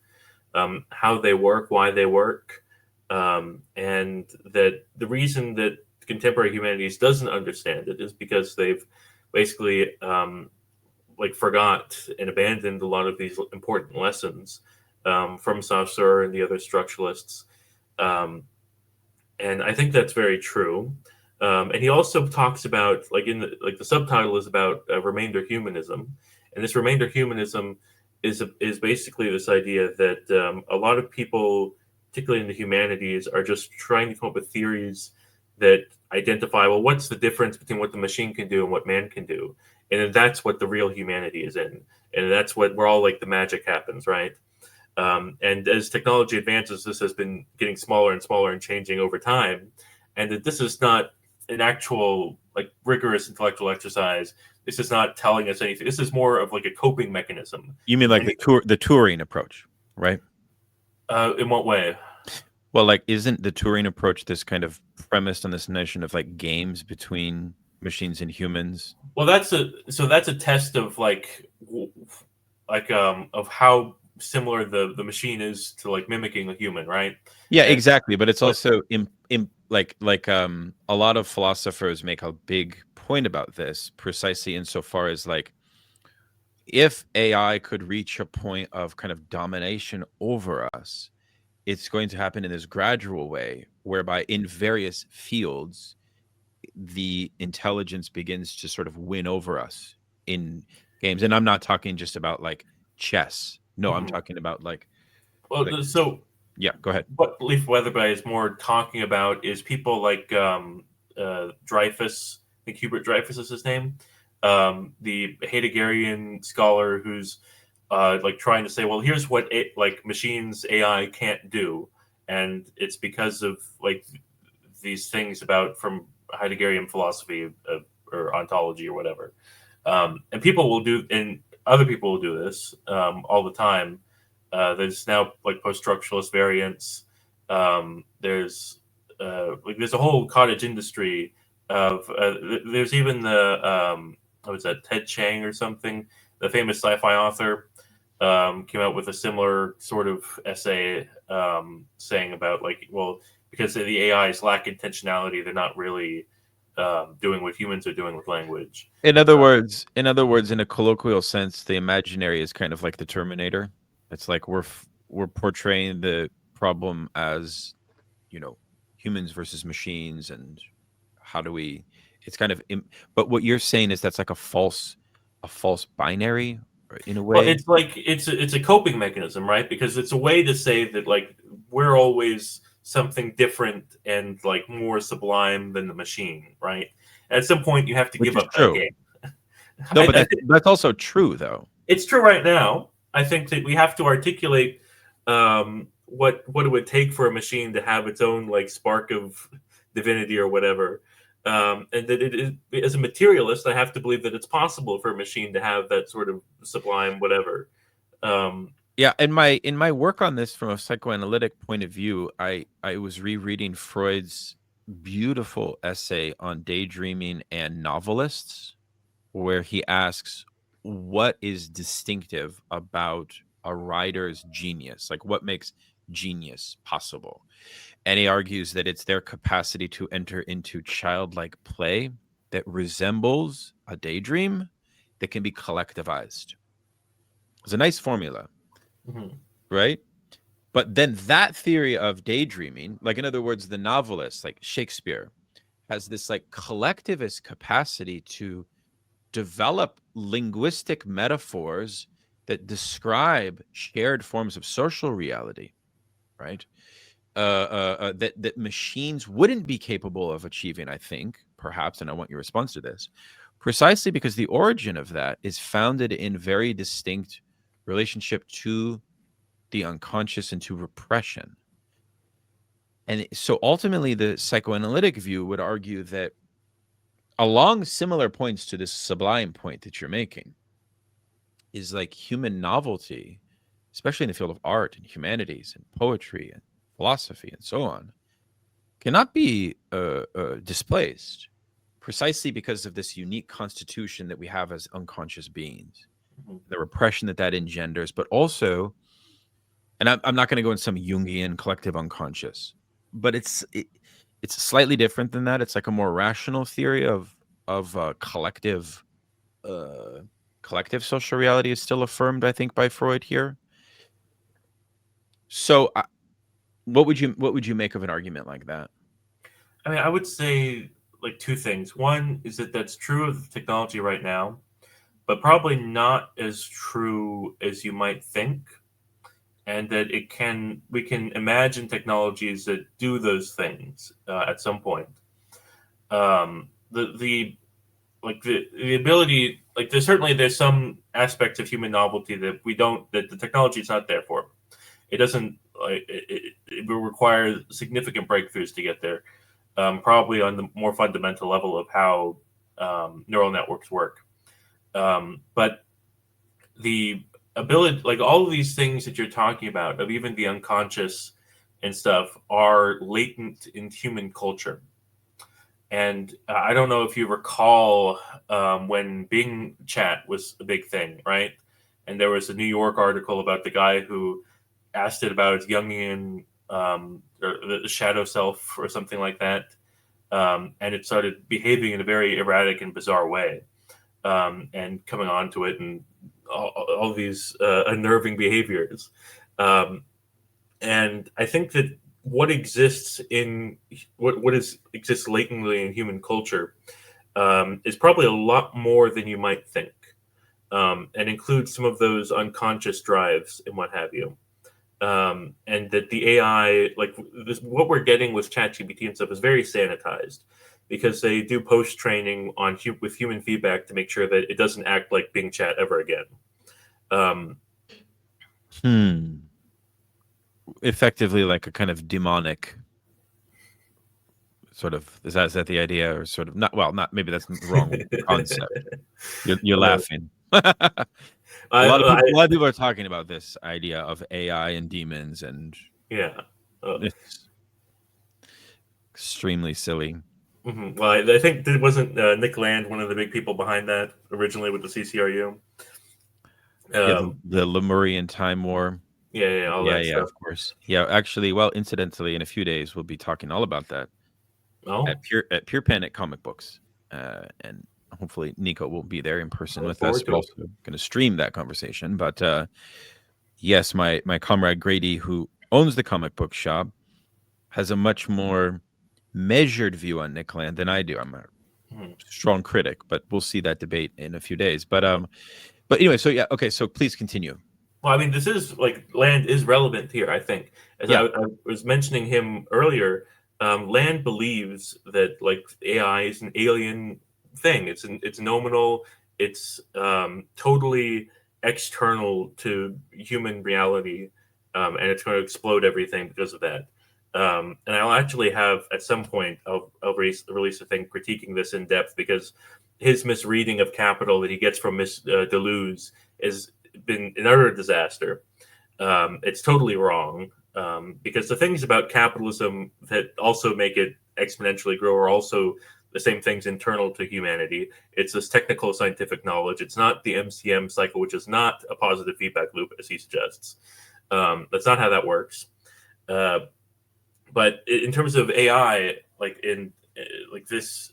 how they work, why they work, and that the reason that contemporary humanities doesn't understand it is because they've basically like forgot and abandoned a lot of these important lessons from Saussure and the other structuralists. Um, and I think that's very true. And he also talks about the subtitle is about remainder humanism, and this remainder humanism is basically this idea that a lot of people, particularly in the humanities, are just trying to come up with theories that identify, well, what's the difference between what the machine can do and what man can do, and that's what the real humanity is in, and that's what where all like the magic happens, right? And as technology advances, this has been getting smaller and smaller and changing over time. And that this is not an actual like rigorous intellectual exercise. This is not telling us anything. This is more of like a coping mechanism. You mean like And the Turing approach, right? in what way? Well, like, isn't the Turing approach this kind of premised on this notion of like games between machines and humans? Well, that's a test of of how similar the machine is to like mimicking a human, right? Yeah, And exactly. But it's but also a lot of philosophers make a big point about this, precisely insofar as like if AI could reach a point of kind of domination over us, it's going to happen in this gradual way, whereby in various fields, the intelligence begins to sort of win over us in games. And I'm not talking just about like chess. No, I'm mhm. talking about like Well, so yeah, go ahead. what Leaf Weatherby is more talking about is people like Dreyfus. I think Hubert Dreyfus is his name, the Heideggerian scholar who's like trying to say, well, here's what like machines AI can't do, and it's because of like these things about from Heideggerian philosophy or ontology or whatever. And people will do, and other people will do this all the time. There's now like post-structuralist variants. There's a whole cottage industry of. There's even the what was that, Ted Chiang or something, the famous sci-fi author, came out with a similar sort of essay saying about like, well, because the AIs lack intentionality, they're not really doing what humans are doing with language. In other words, in a colloquial sense, the imaginary is kind of like the Terminator. It's like we're portraying the problem as, you know, humans versus machines, and how do we? It's kind of, but what you're saying is that's like a false binary, in a Well, way. it's like it's a coping mechanism, right? Because it's a way to say that like we're always something different and like more sublime than the machine, right? At some point, you have to Which give is up that true. game. No, but I think that's also true, though. it's true right now. I think that we have to articulate what it would take for a machine to have its own like spark of divinity or whatever, and that it is, as a materialist, I have to believe that it's possible for a machine to have that sort of sublime whatever. Um, Yeah, in my work on this from a psychoanalytic point of view, I was rereading Freud's beautiful essay on daydreaming and novelists, where he asks what is distinctive about a writer's genius, like what makes genius possible. And he argues that it's their capacity to enter into childlike play that resembles a daydream that can be collectivized. It's a nice formula, Mhm. right? But then that theory of daydreaming, like in other words, the novelist, like Shakespeare, has this like collectivist capacity to develop linguistic metaphors that describe shared forms of social reality, right? That machines wouldn't be capable of achieving, I think, perhaps, and I want your response to this, precisely because the origin of that is founded in very distinct relationship to the unconscious and to repression. And so ultimately, the psychoanalytic view would argue that along similar points to this sublime point that you're making is like human novelty, especially in the field of art and humanities and poetry and philosophy and so on, cannot be displaced precisely because of this unique constitution that we have as unconscious beings, Mhm. the repression that that engenders, but also, and I'm not going to go in some Jungian collective unconscious, but it's slightly different than that. It's like a more rational theory of uh, collective social reality is still affirmed, I think, by Freud here. So, what would you make of an argument like that? I mean, I would say like two things. One is that that's true of technology right now, but probably not as true as you might think, and that we can imagine technologies that do those things at some point. The like the ability, like there's some aspects of human novelty that we don't, that the technology is not there for. It doesn't, like it will require significant breakthroughs to get there, probably on the more fundamental level of how neural networks work. But the ability, like all of these things that you're talking about, of even the unconscious and stuff, are latent in human culture. And I don't know if you recall when Bing Chat was a big thing, right? And there was a New York article about the guy who asked it about its Jungian, or the shadow self or something like that. And it started behaving in a very erratic and bizarre way, and coming onto it, and all these unnerving behaviors. Um, and I think that what exists in what is exists latently in human culture is probably a lot more than you might think, and includes some of those unconscious drives and what have you. And that the AI, like this, what we're getting with ChatGPT and stuff, is very sanitized because they do post training on with human feedback to make sure that it doesn't act like Bing Chat ever again. Um, Hmm. Effectively, like a kind of demonic sort of, is that the idea, or sort of not? Well, not maybe that's the wrong concept. You're uh, laughing. a lot of people, a lot of people are talking about this idea of AI and demons, and yeah. Uh, it's extremely silly. Well, I think that wasn't Nick Land one of the big people behind that originally with the CCRU. Yeah, the, Um, the Lemurian Time War. yeah, all Yeah, that yeah, stuff. of course. Yeah, actually, well, incidentally, in a few days, we'll be talking all about that Oh, at Pure Panic Comic Books, and hopefully Nico will be there in I person look with us. forward We're to it. also going to stream that conversation. But yes, my comrade Grady, who owns the comic book shop, has a much more measured view on Nick Land than I do. I'm a Mhm. strong critic, but we'll see that debate in a few days. But anyway, so yeah, okay, so please continue. Well, I mean, this is like Land is relevant here. I think, as Yeah. I was mentioning him earlier, Land believes that like AI is an alien thing. It's nominal. It's totally external to human reality, and it's going to explode everything because of that. And I'll actually have at some point I'll release a thing critiquing this in depth, because his misreading of capital that he gets from Miss Deleuze is been an utter disaster. It's totally wrong, because the things about capitalism that also make it exponentially grow are also the same things internal to humanity. It's this technical scientific knowledge. It's not the MCM cycle, which is not a positive feedback loop, as he suggests. That's not how that works. Uh, but in terms of AI, like in like this,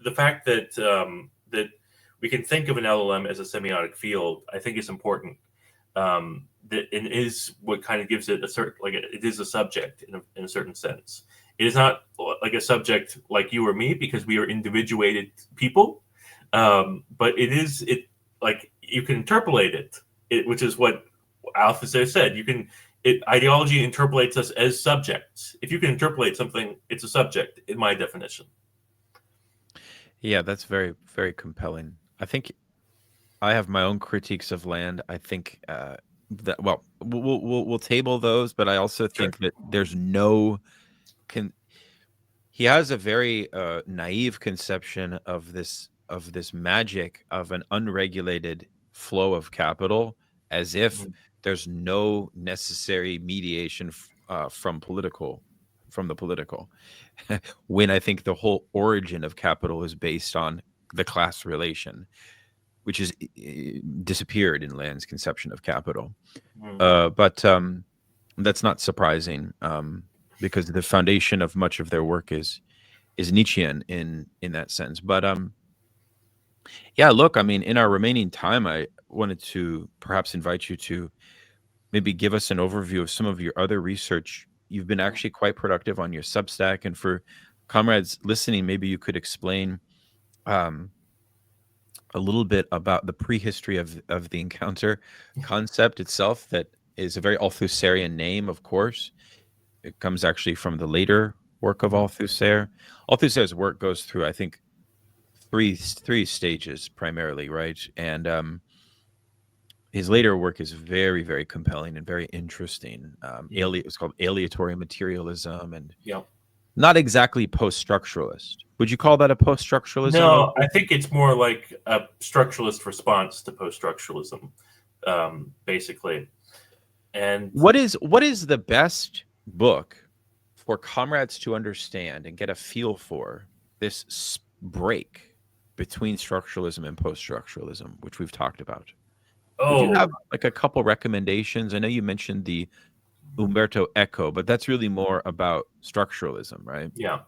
the fact that that we can think of an LLM as a semiotic field, I think is important. That it is what kind of gives it a certain, like it is a subject in a certain sense. It is not like a subject like you or me because we are individuated people, but it like you can interpolate it, which is what Althusser said. You can ideology interpolates us as subjects. If you can interpolate something, it's a subject in my definition. Yeah, that's very, very compelling. I think I have my own critiques of Land. I think that well, we'll table those, but I also Sure. think that there's no can. He has a very naive conception of this magic of an unregulated flow of capital, as if Mhm. there's no necessary mediation from the political. When I think the whole origin of capital is based on the class relation, which is disappeared in Land's conception of capital. Mhm. But that's not surprising, because the foundation of much of their work is Nietzschean in that sense. But yeah, look, I mean, in our remaining time, I wanted to perhaps invite you to maybe give us an overview of some of your other research. You've been actually quite productive on your Substack, and for comrades listening, maybe you could explain um, a little bit about the prehistory of the encounter concept itself. That is a very Althusserian name, of course. It comes actually from the later work of Mhm. Althusser. Althusser's work goes through, I think, three stages primarily, right? And his later work is very, very compelling and very interesting. Mhm. It's called aleatory materialism, and Yeah. not exactly post-structuralist. Would you call that a post-structuralism, though? No, I think it's more like a structuralist response to post-structuralism, basically. And What is the best book for comrades to understand and get a feel for this break between structuralism and post-structuralism, which we've talked about? Would you oh have like a couple recommendations? I know you mentioned the Umberto Eco, but that's really more about structuralism, right? yeah,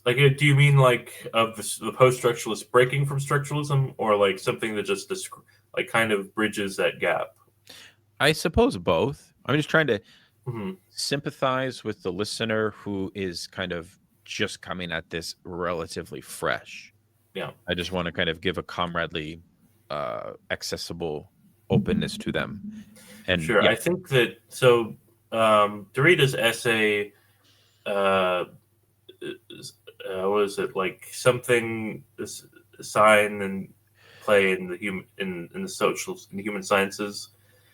like do you mean like of the post-structuralist breaking from structuralism, or like something that just like kind of bridges that gap? I suppose both. I'm just trying to Hmm. sympathize with the listener who is kind of just coming at this relatively fresh. Yeah, I just want to kind of give a comradely, accessible openness to them. And sure. yeah, I think that so Derrida's essay, uh, what is it like something sign and play in the human in the social in the human sciences.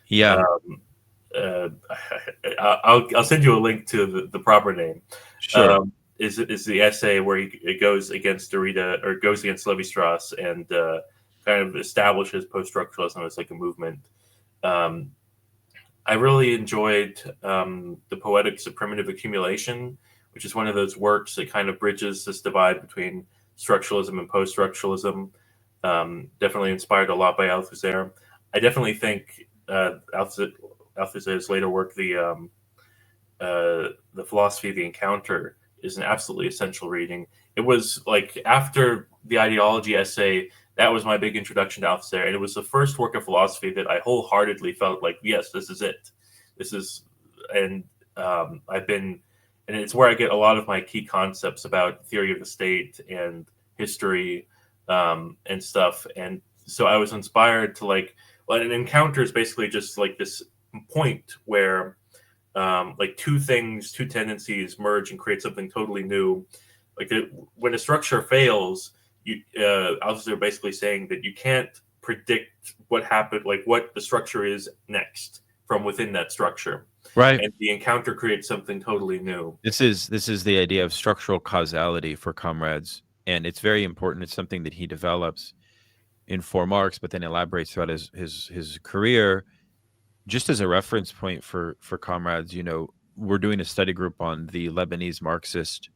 yeah, Um, uh, I'll send you a link to the proper name. sure. Is the essay where it goes against Derrida or goes against Levi-Strauss and kind of establishes post-structuralism as like a movement. Um, I really enjoyed the Poetics of Primitive Accumulation, which is one of those works that kind of bridges this divide between structuralism and post-structuralism. Definitely inspired a lot by Althusser. I definitely think Althusser's later work, the Philosophy of the Encounter, is an absolutely essential reading. It was like after the ideology essay, that was my big introduction to Althusser, and it was the first work of philosophy that I wholeheartedly felt like, yes, this is it. This is, and I've been, and it's where I get a lot of my key concepts about theory of the state and history and stuff. And so I was inspired to like, well, an encounter is basically just like this point where like two tendencies merge and create something totally new. Like when a structure fails, they're basically saying that you can't predict what happened, like what the structure is next from within that structure, Right. and the encounter creates something totally new. This is the idea of structural causality for comrades, and it's very important. It's something that he develops in For Marx, but then elaborates throughout his career. Just as a reference point for comrades, we're doing a study group on the Lebanese Marxist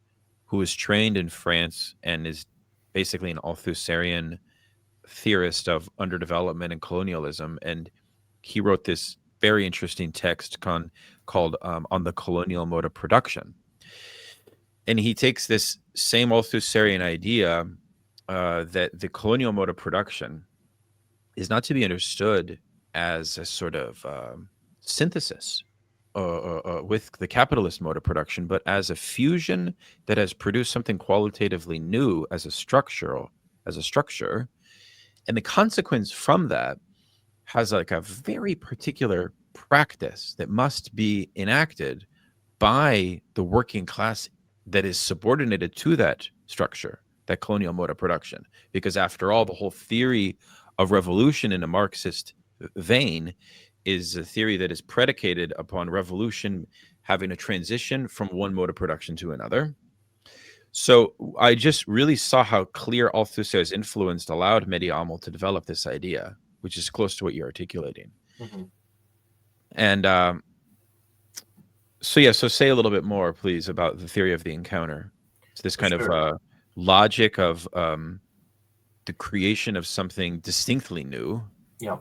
who was trained in France and is basically an Althusserian theorist of underdevelopment and colonialism. And he wrote this very interesting text called On the Colonial Mode of Production. And he takes this same Althusserian idea that the colonial mode of production is not to be understood as a sort of synthesis with the capitalist mode of production, but as a fusion that has produced something qualitatively new as a structure. And the consequence from that has like a very particular practice that must be enacted by the working class that is subordinated to that structure, that colonial mode of production. Because after all, the whole theory of revolution in a Marxist vein is a theory that is predicated upon revolution having a transition from one mode of production to another. So I just really saw how clear Althusser's influence allowed Mehdi Amel to develop this idea, which is close to what you're articulating. Mm-hmm. And so say a little bit more, please, about the theory of the encounter. It's this kind Sure. of logic of the creation of something distinctly new, Yeah.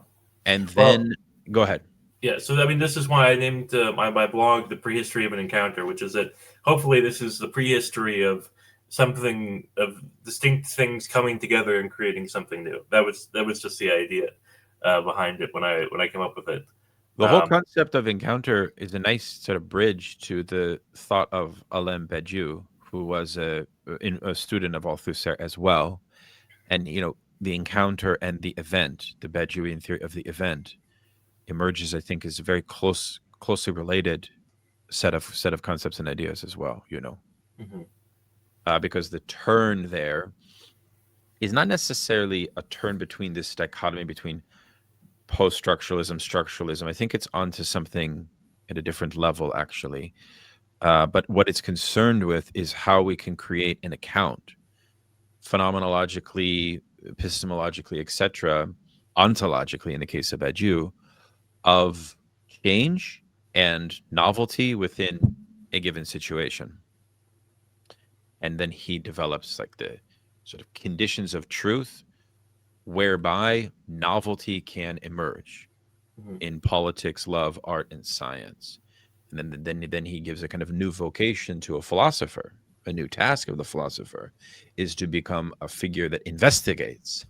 and Well, then go ahead. yeah. So I mean, this is why I named my blog "The Prehistory of an Encounter," which is that hopefully this is the prehistory of something, of distinct things coming together and creating something new. That was just the idea behind it when I came up with it. The whole concept of encounter is a nice sort of bridge to the thought of Alain Badiou, who was a student of Althusser as well. And, the encounter and the event, the Badiouian theory of the event, emerges, I think, is a very closely related set of concepts and ideas as well, Mm-hmm. because the turn there is not necessarily a turn between this dichotomy between post-structuralism, structuralism. I think it's onto something at a different level, actually. But what it's concerned with is how we can create an account, phenomenologically, epistemologically, etc., ontologically, in the case of Badiou, of change and novelty within a given situation. And then he develops like the sort of conditions of truth whereby novelty can emerge Mm-hmm. in politics, love, art, and science. And then he gives a kind of new vocation to a philosopher. A new task of the philosopher is to become a figure that investigates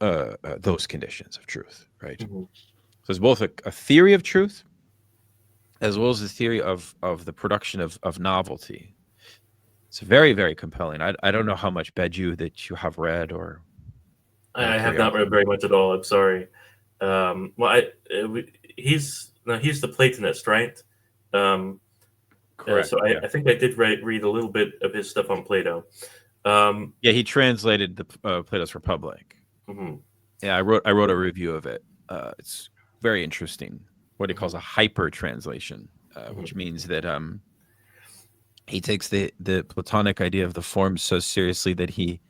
those conditions of truth, right? Mm-hmm. So it's both a theory of truth as well as the theory of the production of novelty. It's very, very compelling. I don't know how much Badiou that you have read or out of I have not read curiosity. very much at all. I'm sorry. Well, he's the Platonist, right? Um, Correct. so Yeah. I think I did read a little bit of his stuff on Plato. Um, Yeah. He translated the Plato's Republic. mhm, Yeah, I wrote a review of it. It's very interesting. What he mhm, calls a hyper translation, mhm, which means that he takes the Platonic idea of the form so seriously that he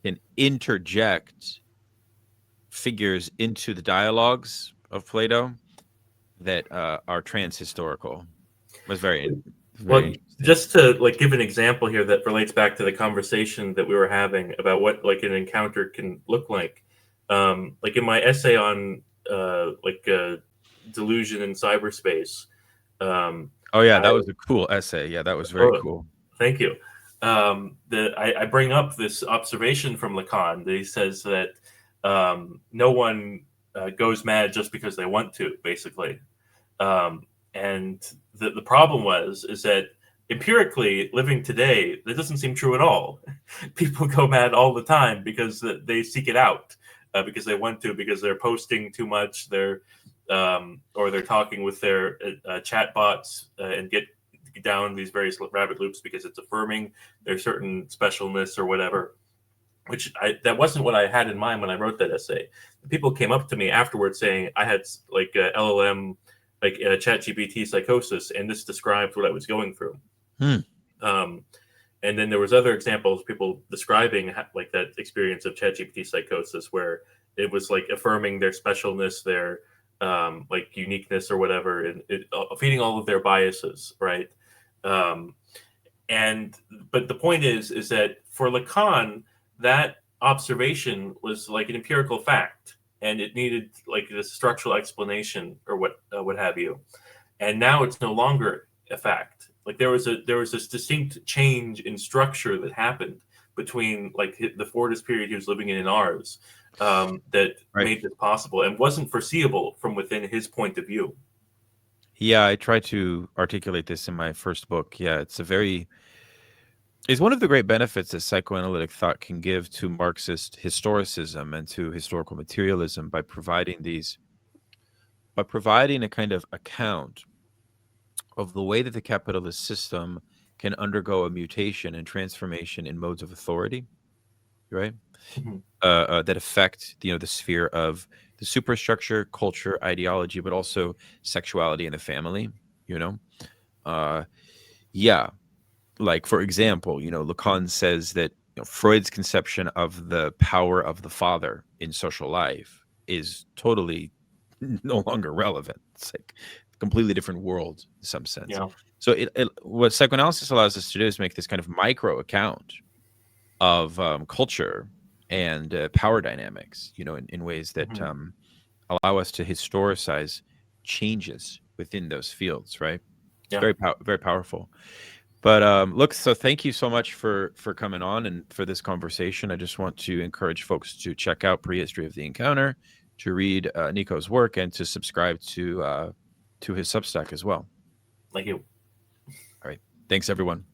can interject figures into the dialogues of Plato that are transhistorical. It was very Well, interesting. just to like give an example here that relates back to the conversation that we were having about what like an encounter can look like. Like in my essay on delusion in cyberspace, um, Oh yeah, I that was a cool essay. Yeah, that was very oh, cool. thank you. I bring up this observation from Lacan that he says that no one goes mad just because they want to, basically. Um, and the problem is that empirically living today, that doesn't seem true at all. People go mad all the time because they seek it out, because they want to, because they're posting too much, or they're talking with their chat bots and get down these various rabbit loops because it's affirming their certain specialness or whatever. That wasn't what I had in mind when I wrote that essay. People came up to me afterwards saying I had like LLM, like chat GPT psychosis, and this describes what I was going through. Hmm. um, and then there was other examples, people describing like that experience of chat GPT psychosis where it was like affirming their specialness, their like uniqueness or whatever, and feeding all of their biases, right? um, and but the point is that for Lacan, that observation was like an empirical fact, and it needed like a structural explanation or what have you. And now it's no longer a fact. Like there was this distinct change in structure that happened between like the Fordist period he was living in and ours, that Right. made this possible and wasn't foreseeable from within his point of view. Yeah, I tried to articulate this in my first book. Yeah, it's one of the great benefits that psychoanalytic thought can give to Marxist historicism and to historical materialism by providing a kind of account of the way that the capitalist system can undergo a mutation and transformation in modes of authority, right? Mhm. That affect the sphere of the superstructure, culture, ideology, but also sexuality and the family. You know, uh, yeah, like for example, Lacan says that Freud's conception of the power of the father in social life is totally no longer relevant. It's like a completely different world in some sense. Yeah. So what psychoanalysis allows us to do is make this kind of micro account of culture and power dynamics, in ways that Hmm. allow us to historicize changes within those fields. Right? It's Yeah. very powerful. But look, so thank you so much for coming on and for this conversation. I just want to encourage folks to check out Prehistory of the Encounter, to read Nico's work, and to subscribe to his Substack as well. Thank you. All right, thanks everyone.